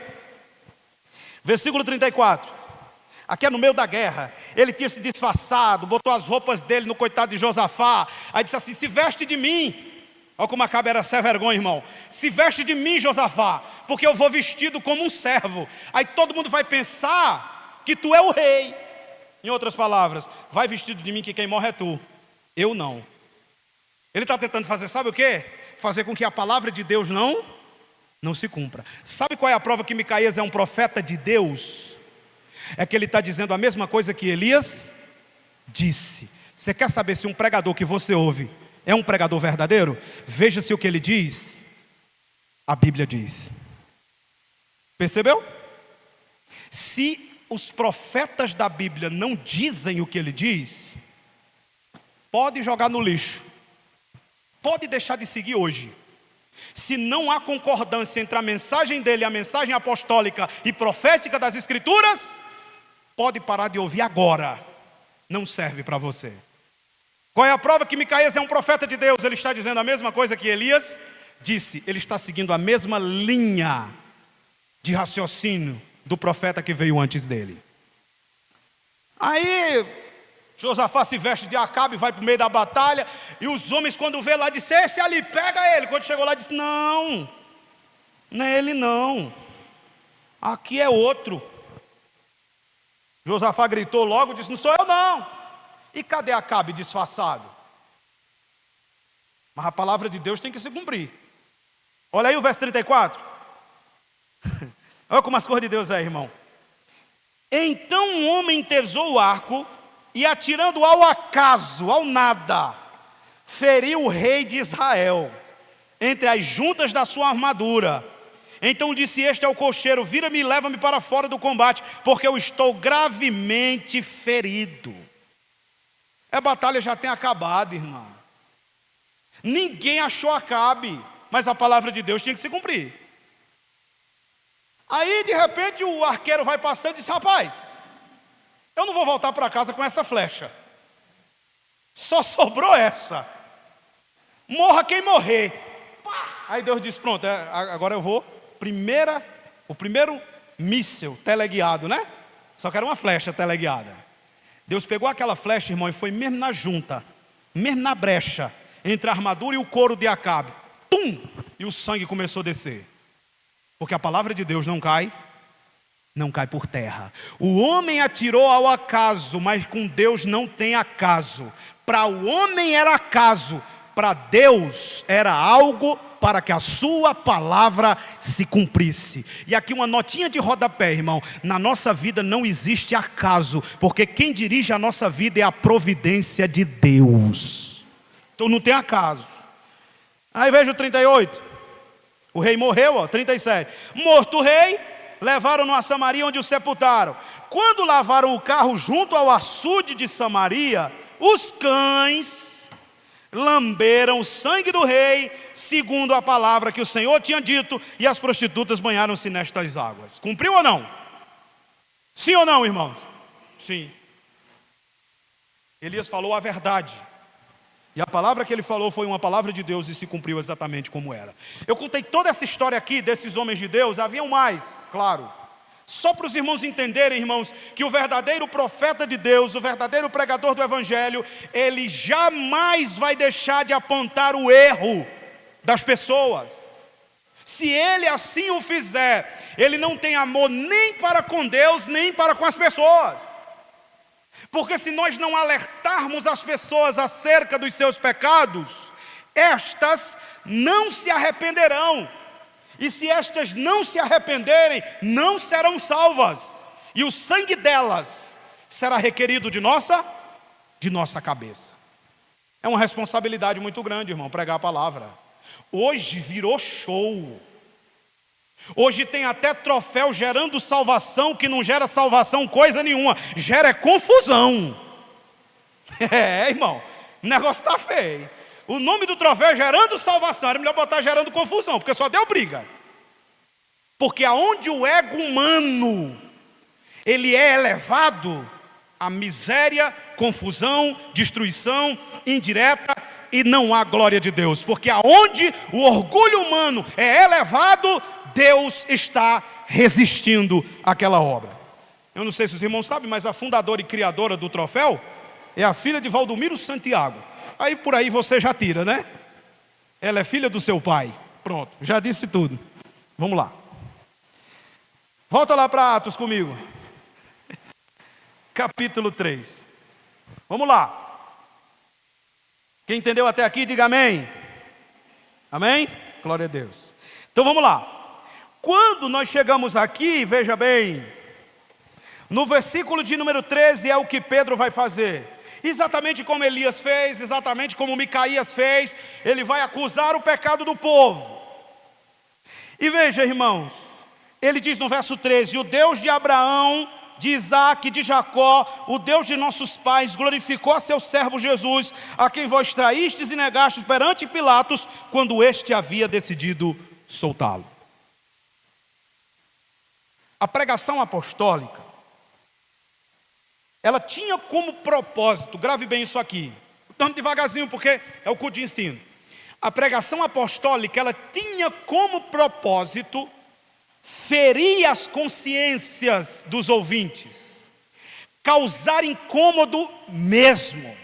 versículo 34. Aqui é no meio da guerra. Ele tinha se disfarçado, botou as roupas dele no coitado de Josafá. Aí disse assim: se veste de mim. Olha como Acabe era sem vergonha, irmão. Se veste de mim, Josafá, porque eu vou vestido como um servo. Aí todo mundo vai pensar que tu é o rei. Em outras palavras, vai vestido de mim que quem morre é tu, eu não. Ele está tentando fazer, sabe o quê? Fazer com que a palavra de Deus não se cumpra. Sabe qual é a prova que Micaías é um profeta de Deus? É que ele está dizendo a mesma coisa que Elias disse. Você quer saber se um pregador que você ouve é um pregador verdadeiro? Veja se o que ele diz, a Bíblia diz. Percebeu? Se os profetas da Bíblia não dizem o que ele diz, pode jogar no lixo, pode deixar de seguir hoje. Se não há concordância entre a mensagem dele, a mensagem apostólica e profética das Escrituras, pode parar de ouvir agora. Não serve para você. Qual é a prova que Micaías é um profeta de Deus? Ele está dizendo a mesma coisa que Elias disse. Ele está seguindo a mesma linha de raciocínio do profeta que veio antes dele. Aí Josafá se veste de Acabe, vai para o meio da batalha. E os homens, quando vê lá, disse: esse ali, pega ele. Quando chegou lá, disse: não, não é ele não, aqui é outro. Josafá gritou logo, disse: não sou eu não. E cadê Acabe disfarçado? Mas a palavra de Deus tem que se cumprir. Olha aí o verso 34. Olha como as coisas de Deus é, irmão. Então um homem entesou o arco e, atirando ao acaso, ao nada, feriu o rei de Israel entre as juntas da sua armadura. Então disse este ao cocheiro: vira-me e leva-me para fora do combate, porque eu estou gravemente ferido. A batalha já tem acabado, irmão. Ninguém achou Acabe, mas a palavra de Deus tinha que se cumprir. Aí de repente o arqueiro vai passando e diz: rapaz, eu não vou voltar para casa com essa flecha, só sobrou essa, morra quem morrer. Aí Deus disse: pronto, agora eu vou. O primeiro míssil teleguiado, né? Só que era uma flecha teleguiada. Deus pegou aquela flecha, irmão, e foi mesmo na junta, mesmo na brecha entre a armadura e o couro de Acabe. Tum! E o sangue começou a descer. Porque a palavra de Deus não cai por terra. O homem atirou ao acaso, mas com Deus não tem acaso. Para o homem era acaso, para Deus era algo para que a sua palavra se cumprisse. E aqui uma notinha de rodapé, irmão. Na nossa vida não existe acaso, porque quem dirige a nossa vida é a providência de Deus. Então não tem acaso. Aí veja o 38. O rei morreu, ó, 37. Morto o rei, levaram-no a Samaria, onde o sepultaram. Quando lavaram o carro junto ao açude de Samaria, os cães lamberam o sangue do rei, segundo a palavra que o Senhor tinha dito, e as prostitutas banharam-se nestas águas. Cumpriu ou não? Sim ou não, irmãos? Sim. Elias falou a verdade. E a palavra que ele falou foi uma palavra de Deus e se cumpriu exatamente como era. Eu contei toda essa história aqui desses homens de Deus, haviam mais, claro. Só para os irmãos entenderem, irmãos, que o verdadeiro profeta de Deus, o verdadeiro pregador do Evangelho, ele jamais vai deixar de apontar o erro das pessoas. Se ele assim o fizer, ele não tem amor nem para com Deus, nem para com as pessoas. Porque se nós não alertarmos as pessoas acerca dos seus pecados, estas não se arrependerão. E se estas não se arrependerem, não serão salvas. E o sangue delas será requerido de nossa cabeça. É uma responsabilidade muito grande, irmão, pregar a palavra. Hoje virou show. Hoje tem até troféu gerando salvação, que não gera salvação coisa nenhuma, gera confusão. Irmão, o negócio está feio. O nome do troféu é gerando salvação, era melhor botar gerando confusão, porque só deu briga. Porque aonde o ego humano, ele é elevado, a miséria, confusão, destruição indireta, e não há glória de Deus. Porque aonde o orgulho humano é elevado, Deus está resistindo àquela obra. Eu não sei se os irmãos sabem, mas a fundadora e criadora do troféu é a filha de Valdomiro Santiago. Aí por aí você já tira, né? Ela é filha do seu pai. Pronto, já disse tudo. Vamos lá. Volta lá para Atos comigo. Capítulo 3. Vamos lá. Quem entendeu até aqui, diga amém. Amém? Glória a Deus. Então vamos lá. Quando nós chegamos aqui, veja bem, no versículo de número 13 é o que Pedro vai fazer. Exatamente como Elias fez, exatamente como Micaías fez, ele vai acusar o pecado do povo. E veja, irmãos, ele diz no verso 13: o Deus de Abraão, de Isaque, de Jacó, o Deus de nossos pais, glorificou a seu servo Jesus, a quem vós traístes e negastes perante Pilatos, quando este havia decidido soltá-lo. A pregação apostólica, ela tinha como propósito, grave bem isso aqui, dando devagarzinho porque é o culto de ensino. A pregação apostólica, ela tinha como propósito ferir as consciências dos ouvintes, causar incômodo mesmo.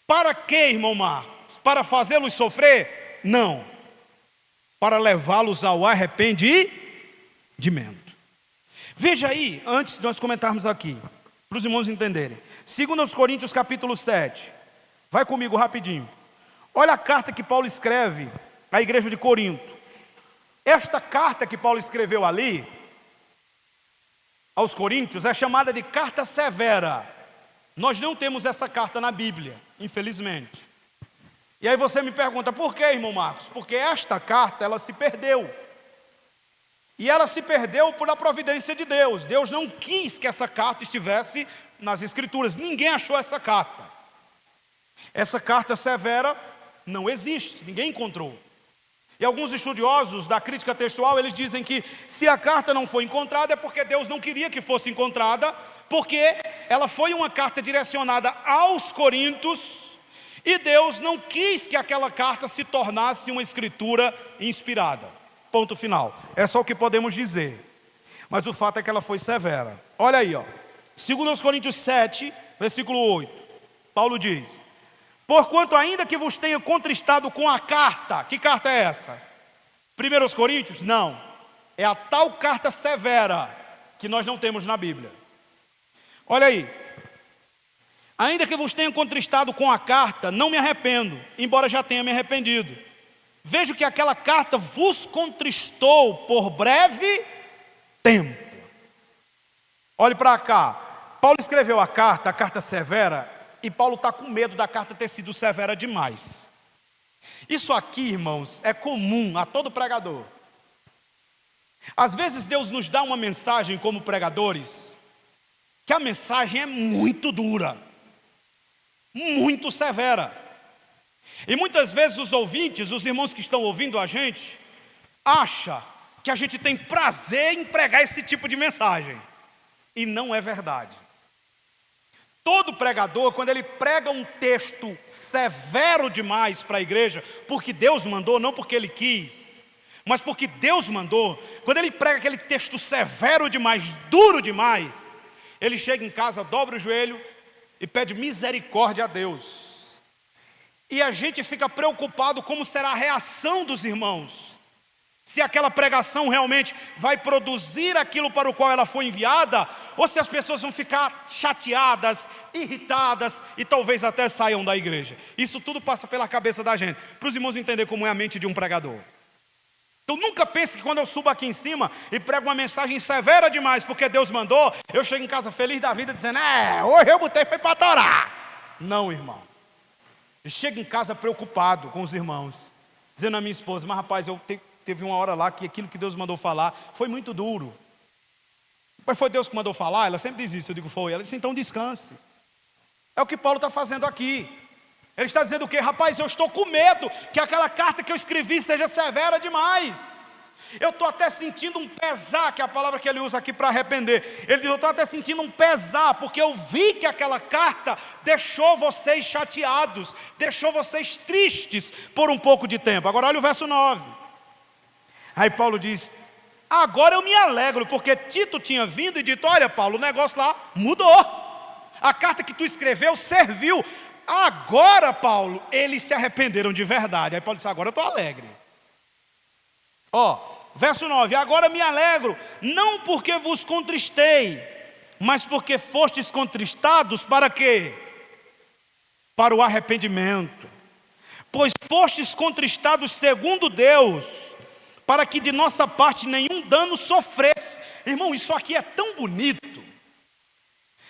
Para quê, irmão Marcos? Para fazê-los sofrer? Não. Para levá-los ao arrependimento. Veja aí, antes de nós comentarmos aqui, para os irmãos entenderem. 2 Coríntios capítulo 7. Vai comigo rapidinho. Olha a carta que Paulo escreve à igreja de Corinto. Esta carta que Paulo escreveu ali, aos Coríntios, é chamada de carta severa. Nós não temos essa carta na Bíblia, infelizmente. E aí você me pergunta, por que, irmão Marcos? Porque esta carta, ela se perdeu. E ela se perdeu por a providência de Deus. Deus não quis que essa carta estivesse nas Escrituras. Ninguém achou essa carta. Essa carta severa não existe, ninguém encontrou. E alguns estudiosos da crítica textual, eles dizem que se a carta não foi encontrada é porque Deus não queria que fosse encontrada, porque ela foi uma carta direcionada aos Coríntios, e Deus não quis que aquela carta se tornasse uma escritura inspirada. Ponto final. É só o que podemos dizer. Mas o fato é que ela foi severa. Olha aí, ó. 2 Coríntios 7, versículo 8. Paulo diz: porquanto ainda que vos tenha contristado com a carta. Que carta é essa? 1 Coríntios? Não. É a tal carta severa que nós não temos na Bíblia. Olha aí. Ainda que vos tenha contristado com a carta, não me arrependo, embora já tenha me arrependido. Vejo que aquela carta vos contristou por breve tempo. Olhe para cá. Paulo escreveu a carta severa, e Paulo está com medo da carta ter sido severa demais. Isso aqui, irmãos, é comum a todo pregador. Às vezes Deus nos dá uma mensagem como pregadores, que a mensagem é muito dura, muito severa. E muitas vezes os ouvintes, os irmãos que estão ouvindo a gente, acham que a gente tem prazer em pregar esse tipo de mensagem. E não é verdade. Todo pregador, quando ele prega um texto severo demais para a igreja, porque Deus mandou, não porque ele quis, mas porque Deus mandou, quando ele prega aquele texto severo demais, duro demais, ele chega em casa, dobra o joelho e pede misericórdia a Deus. E a gente fica preocupado como será a reação dos irmãos. Se aquela pregação realmente vai produzir aquilo para o qual ela foi enviada, ou se as pessoas vão ficar chateadas, irritadas e talvez até saiam da igreja. Isso tudo passa pela cabeça da gente, para os irmãos entenderem como é a mente de um pregador. Então nunca pense que quando eu subo aqui em cima e prego uma mensagem severa demais, porque Deus mandou, eu chego em casa feliz da vida dizendo, hoje eu botei foi para torar. Não, irmão. Eu chego em casa preocupado com os irmãos, dizendo à minha esposa, mas rapaz, teve uma hora lá que aquilo que Deus mandou falar foi muito duro. Mas foi Deus que mandou falar? Ela sempre diz isso, eu digo, foi. Ela disse, então descanse. É o que Paulo está fazendo aqui. Ele está dizendo o quê? Rapaz, eu estou com medo que aquela carta que eu escrevi seja severa demais. Eu estou até sentindo um pesar, que é a palavra que ele usa aqui para arrepender. Ele diz, eu estou até sentindo um pesar, porque eu vi que aquela carta deixou vocês chateados, deixou vocês tristes por um pouco de tempo. Agora olha o verso 9. Aí Paulo diz, agora eu me alegro, porque Tito tinha vindo e dito, olha Paulo, o negócio lá mudou. A carta que tu escreveu serviu. Agora, Paulo, eles se arrependeram de verdade. Aí Paulo disse, agora eu estou alegre. Verso 9, agora me alegro, não porque vos contristei, mas porque fostes contristados para quê? Para o arrependimento. Pois fostes contristados segundo Deus, para que de nossa parte nenhum dano sofresse. Irmão, isso aqui é tão bonito,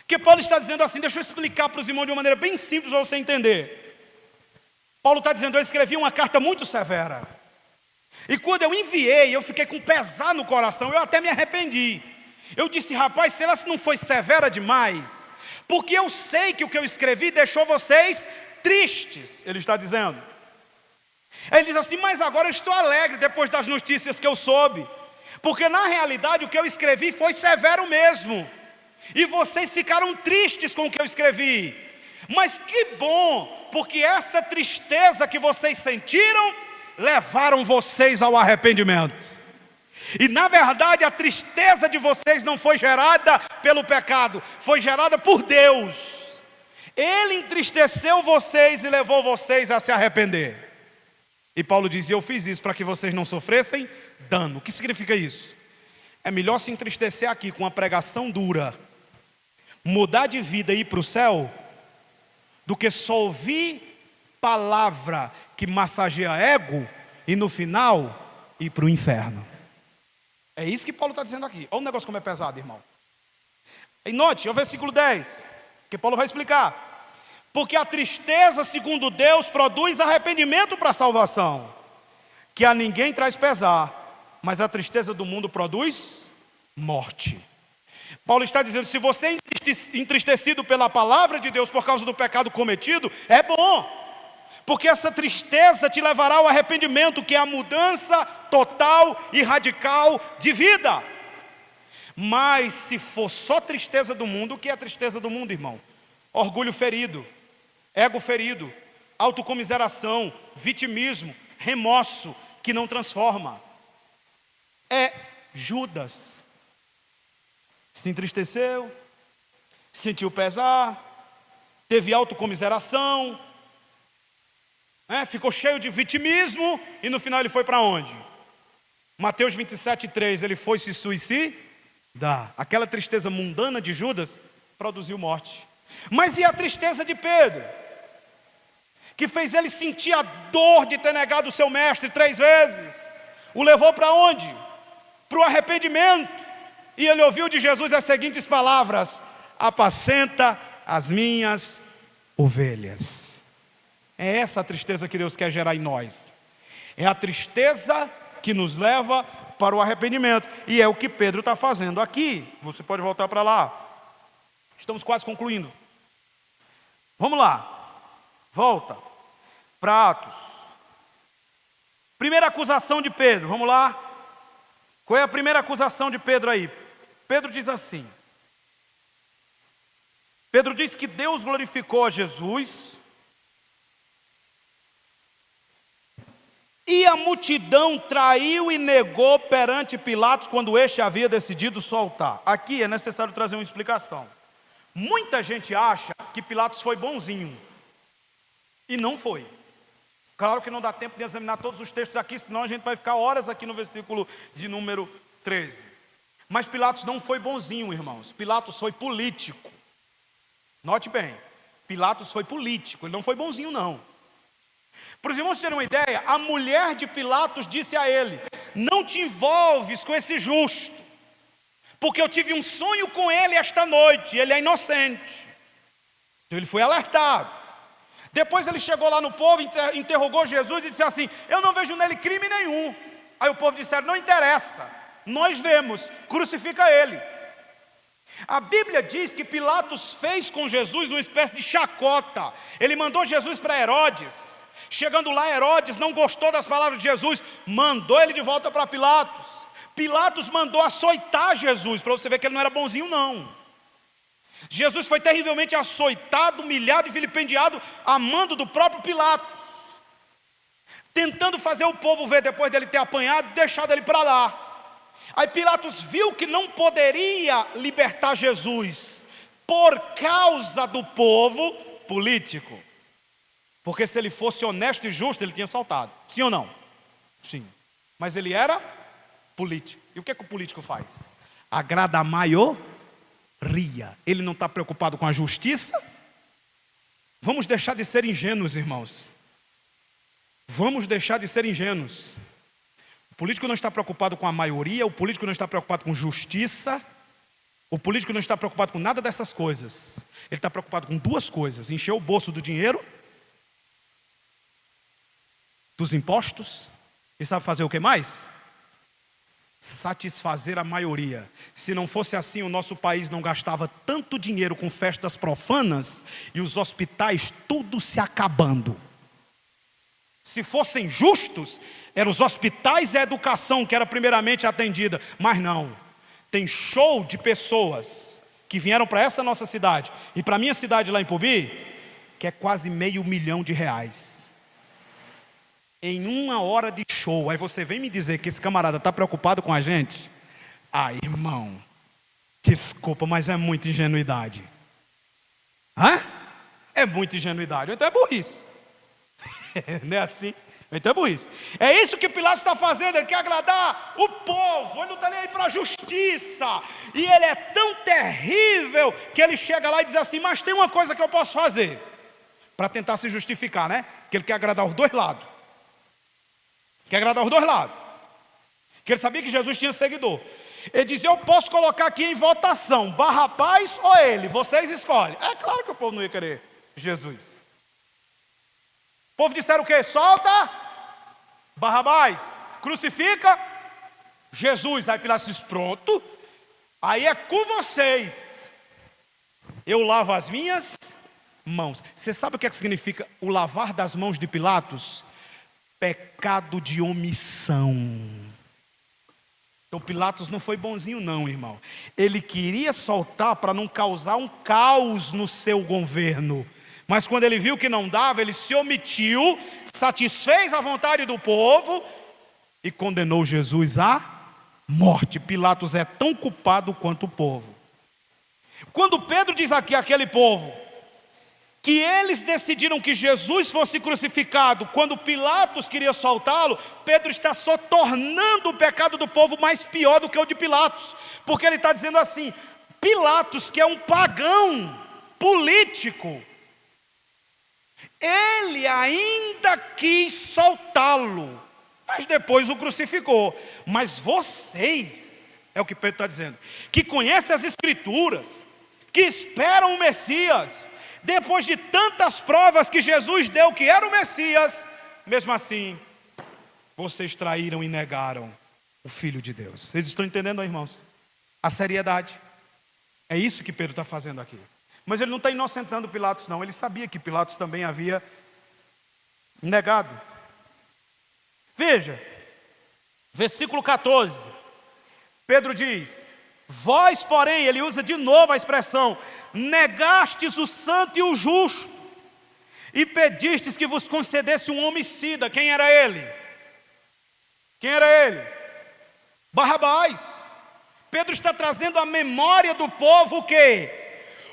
que Paulo está dizendo assim, deixa eu explicar para os irmãos de uma maneira bem simples para você entender. Paulo está dizendo, eu escrevi uma carta muito severa, e quando eu enviei, eu fiquei com pesar no coração, eu até me arrependi. Eu disse, rapaz, será que não foi severa demais? Porque eu sei que o que eu escrevi deixou vocês tristes, ele está dizendo. Ele diz assim, mas agora eu estou alegre depois das notícias que eu soube, porque na realidade o que eu escrevi foi severo mesmo, e vocês ficaram tristes com o que eu escrevi. Mas que bom, porque essa tristeza que vocês sentiram levaram vocês ao arrependimento. E na verdade a tristeza de vocês não foi gerada pelo pecado, foi gerada por Deus. Ele entristeceu vocês e levou vocês a se arrepender. E Paulo diz, eu fiz isso para que vocês não sofressem dano. O que significa isso? É melhor se entristecer aqui com uma pregação dura, mudar de vida e ir para o céu, do que só ouvir palavra que massageia ego e no final ir para o inferno. É isso que Paulo está dizendo aqui. Olha o negócio como é pesado, irmão. E note, é o versículo 10, que Paulo vai explicar. Porque a tristeza, segundo Deus, produz arrependimento para a salvação, que a ninguém traz pesar, mas a tristeza do mundo produz morte. Paulo está dizendo, se você é entristecido pela palavra de Deus por causa do pecado cometido, é bom, porque essa tristeza te levará ao arrependimento, que é a mudança total e radical de vida. Mas se for só tristeza do mundo, o que é a tristeza do mundo, irmão? Orgulho ferido, ego ferido, autocomiseração, vitimismo, remorso que não transforma. É Judas. Se entristeceu, sentiu pesar, teve autocomiseração, ficou cheio de vitimismo e no final ele foi para onde? Mateus 27:3, ele foi se suicidar. Aquela tristeza mundana de Judas produziu morte. Mas e a tristeza de Pedro, que fez ele sentir a dor de ter negado o seu mestre 3 vezes? O levou para onde? Para o arrependimento. E ele ouviu de Jesus as seguintes palavras: apacenta as minhas ovelhas. É essa a tristeza que Deus quer gerar em nós. É a tristeza que nos leva para o arrependimento. E é o que Pedro está fazendo aqui. Você pode voltar para lá. Estamos quase concluindo. Vamos lá. Volta para Atos. Primeira acusação de Pedro. Vamos lá. Qual é a primeira acusação de Pedro aí? Pedro diz assim. Pedro diz que Deus glorificou a Jesus e a multidão traiu e negou perante Pilatos quando este havia decidido soltar. Aqui é necessário trazer uma explicação. Muita gente acha que Pilatos foi bonzinho, e não foi. Claro que não dá tempo de examinar todos os textos aqui, senão a gente vai ficar horas aqui no versículo de número 13. Mas Pilatos não foi bonzinho, irmãos. Pilatos foi político. Note bem, Pilatos foi político, ele não foi bonzinho não. Para os irmãos terem uma ideia, a mulher de Pilatos disse a ele: não te envolves com esse justo, porque eu tive um sonho com ele esta noite, ele é inocente. Então ele foi alertado. Depois ele chegou lá no povo, interrogou Jesus e disse assim: eu não vejo nele crime nenhum. Aí o povo disseram: não interessa, nós vemos, crucifica ele. A Bíblia diz que Pilatos fez com Jesus uma espécie de chacota. Ele mandou Jesus para Herodes. Chegando lá, Herodes não gostou das palavras de Jesus, mandou ele de volta para Pilatos. Pilatos mandou açoitar Jesus, para você ver que ele não era bonzinho não. Jesus foi terrivelmente açoitado, humilhado e vilipendiado a mando do próprio Pilatos, tentando fazer o povo ver, depois dele ter apanhado, deixado ele para lá. Aí Pilatos viu que não poderia libertar Jesus por causa do povo político, porque se ele fosse honesto e justo, ele tinha soltado. Sim ou não? Sim. Mas ele era político. E o que é que o político faz? Agrada a maioria. Ele não está preocupado com a justiça. Vamos deixar de ser ingênuos, irmãos. Vamos deixar de ser ingênuos. O político não está preocupado com a maioria. O político não está preocupado com justiça. O político não está preocupado com nada dessas coisas. Ele está preocupado com 2 coisas: encher o bolso do dinheiro, dos impostos, e sabe fazer o que mais? Satisfazer a maioria. Se não fosse assim, o nosso país não gastava tanto dinheiro com festas profanas e os hospitais tudo se acabando. Se fossem justos, eram os hospitais e a educação que era primeiramente atendida. Mas não, tem show de pessoas que vieram para essa nossa cidade e para a minha cidade lá em Pubi, que é quase R$500 mil em 1 hora de show. Aí você vem me dizer que esse camarada está preocupado com a gente? Ah, irmão, desculpa, mas é muita ingenuidade. Hã? É muita ingenuidade, então é burrice. Não é assim? Então é burrice. É isso que Pilatos está fazendo, ele quer agradar o povo, ele não está nem aí para a justiça. E ele é tão terrível que ele chega lá e diz assim: mas tem uma coisa que eu posso fazer, para tentar se justificar, né? Que ele quer agradar os 2 lados. Quer agradar os 2 lados. Que ele sabia que Jesus tinha seguidor. Ele dizia: eu posso colocar aqui em votação Barrabás ou ele, vocês escolhem. É claro que o povo não ia querer Jesus. O povo disseram o quê? Solta Barrabás, crucifica Jesus. Aí Pilatos disse: pronto, aí é com vocês, eu lavo as minhas mãos. Você sabe o que é que significa o lavar das mãos de Pilatos? Pecado de omissão. Então Pilatos não foi bonzinho não, irmão. Ele queria soltar para não causar um caos no seu governo. Mas quando ele viu que não dava, ele se omitiu, satisfez a vontade do povo e condenou Jesus à morte. Pilatos é tão culpado quanto o povo. Quando Pedro diz aqui àquele povo que eles decidiram que Jesus fosse crucificado quando Pilatos queria soltá-lo, Pedro está só tornando o pecado do povo mais pior do que o de Pilatos, porque ele está dizendo assim: Pilatos, que é um pagão, político. Ele ainda quis soltá-lo, mas depois o crucificou. Mas vocês, é o que Pedro está dizendo, que conhecem as Escrituras, que esperam o Messias, depois de tantas provas que Jesus deu que era o Messias, mesmo assim, vocês traíram e negaram o Filho de Deus. Vocês estão entendendo, irmãos? A seriedade. É isso que Pedro está fazendo aqui. Mas ele não está inocentando Pilatos, não. Ele sabia que Pilatos também havia negado. Veja, versículo 14. Pedro diz: vós, porém, ele usa de novo a expressão, negastes o santo e o justo, e pedistes que vos concedesse um homicida. Quem era ele? Quem era ele? Barrabás. Pedro está trazendo à memória do povo o quê?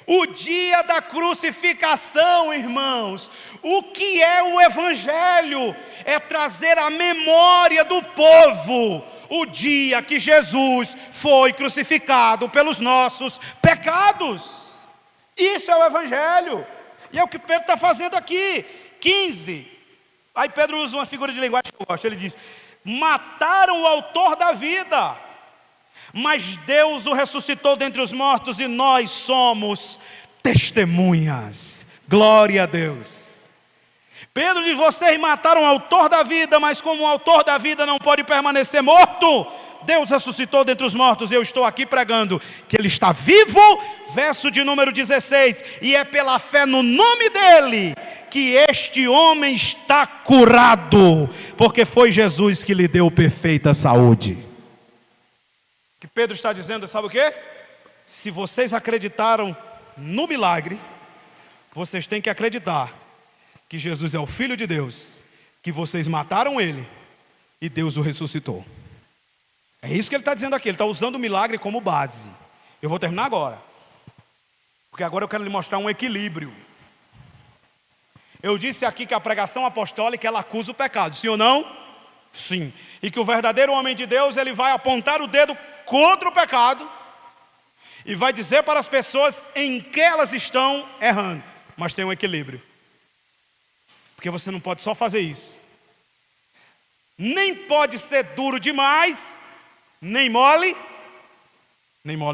O dia da crucificação, irmãos. O que é o Evangelho? É trazer à memória do povo o dia que Jesus foi crucificado pelos nossos pecados. Isso é o Evangelho. E é o que Pedro está fazendo aqui. 15. Aí Pedro usa uma figura de linguagem que eu gosto. Ele diz: mataram o autor da vida, mas Deus o ressuscitou dentre os mortos e nós somos testemunhas. Glória a Deus. Pedro diz: vocês mataram o autor da vida, mas como o autor da vida não pode permanecer morto, Deus ressuscitou dentre os mortos. Eu estou aqui pregando que Ele está vivo, verso de número 16, e é pela fé no nome dEle que este homem está curado, porque foi Jesus que lhe deu perfeita saúde. O que Pedro está dizendo, sabe o quê? Se vocês acreditaram no milagre, vocês têm que acreditar que Jesus é o Filho de Deus, que vocês mataram Ele e Deus o ressuscitou. É isso que ele está dizendo aqui. Ele está usando o milagre como base. Eu vou terminar agora, porque agora eu quero lhe mostrar um equilíbrio. Eu disse aqui que a pregação apostólica, ela acusa o pecado, sim ou não? Sim. E que o verdadeiro homem de Deus, ele vai apontar o dedo contra o pecado e vai dizer para as pessoas em que elas estão errando. Mas tem um equilíbrio, porque você não pode só fazer isso. Nem pode ser duro demais, nem mole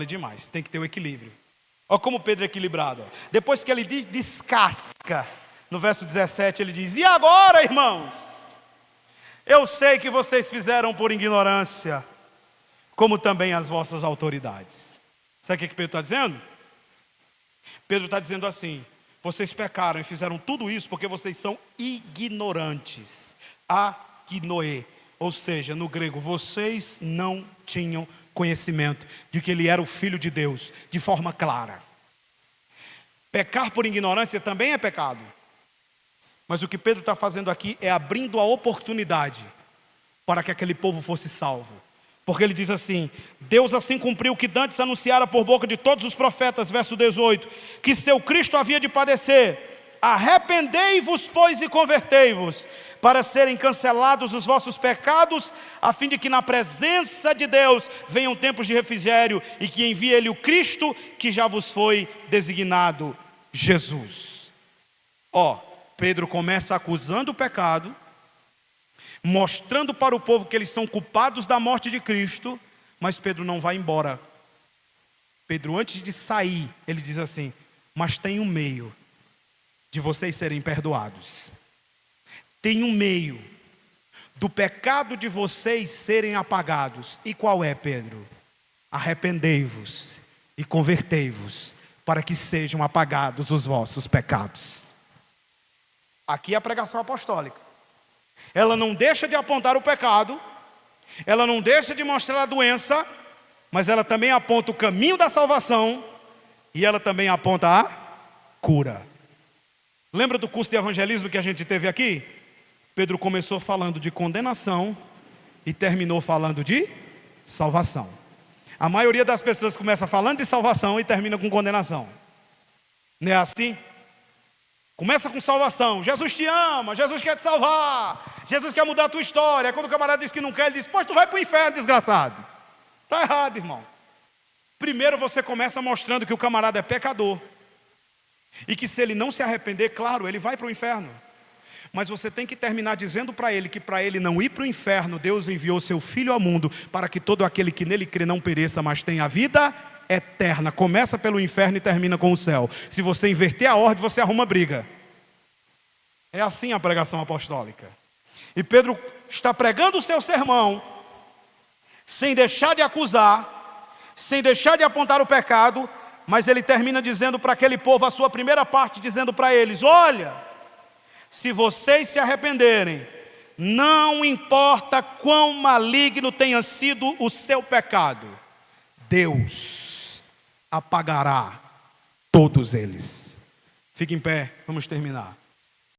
demais. Tem que ter um equilíbrio. Olha como Pedro é equilibrado. Depois que ele descasca, no verso 17 ele diz: e agora, irmãos, eu sei que vocês fizeram por ignorância, como também as vossas autoridades. Sabe o que Pedro está dizendo? Pedro está dizendo assim: vocês pecaram e fizeram tudo isso porque vocês são ignorantes. Agnoê. Ou seja, no grego, vocês não tinham conhecimento de que Ele era o Filho de Deus, de forma clara. Pecar por ignorância também é pecado. Mas o que Pedro está fazendo aqui é abrindo a oportunidade para que aquele povo fosse salvo. Porque ele diz assim: Deus assim cumpriu o que dantes anunciara por boca de todos os profetas, verso 18, que seu Cristo havia de padecer. Arrependei-vos, pois, e convertei-vos, para serem cancelados os vossos pecados, a fim de que na presença de Deus venham tempos de refrigério, e que envie Ele o Cristo, que já vos foi designado, Jesus. Pedro começa acusando o pecado, mostrando para o povo que eles são culpados da morte de Cristo, mas Pedro não vai embora. Pedro, antes de sair, ele diz assim: mas tem um meio de vocês serem perdoados. Tem um meio do pecado de vocês serem apagados. E qual é, Pedro? Arrependei-vos e convertei-vos, para que sejam apagados os vossos pecados. Aqui é a pregação apostólica. Ela não deixa de apontar o pecado, ela não deixa de mostrar a doença, mas ela também aponta o caminho da salvação, e ela também aponta a cura. Lembra do curso de evangelismo que a gente teve aqui? Pedro começou falando de condenação e terminou falando de salvação. A maioria das pessoas começa falando de salvação e termina com condenação. Não é assim? Começa com salvação. Jesus te ama, Jesus quer te salvar, Jesus quer mudar a tua história. Quando o camarada diz que não quer, ele diz: pois tu vai para o inferno, desgraçado. Está errado, irmão. Primeiro você começa mostrando que o camarada é pecador. E que se ele não se arrepender, claro, ele vai para o inferno. Mas você tem que terminar dizendo para ele que para ele não ir para o inferno, Deus enviou seu Filho ao mundo para que todo aquele que nele crê não pereça, mas tenha a vida eterna. Começa pelo inferno e termina com o céu. Se você inverter a ordem, você arruma briga. É assim a pregação apostólica. E Pedro está pregando o seu sermão, sem deixar de acusar, sem deixar de apontar o pecado, mas ele termina dizendo para aquele povo, a sua primeira parte, dizendo para eles: olha, se vocês se arrependerem, não importa quão maligno tenha sido o seu pecado, Deus apagará todos eles. Fique em pé, vamos terminar.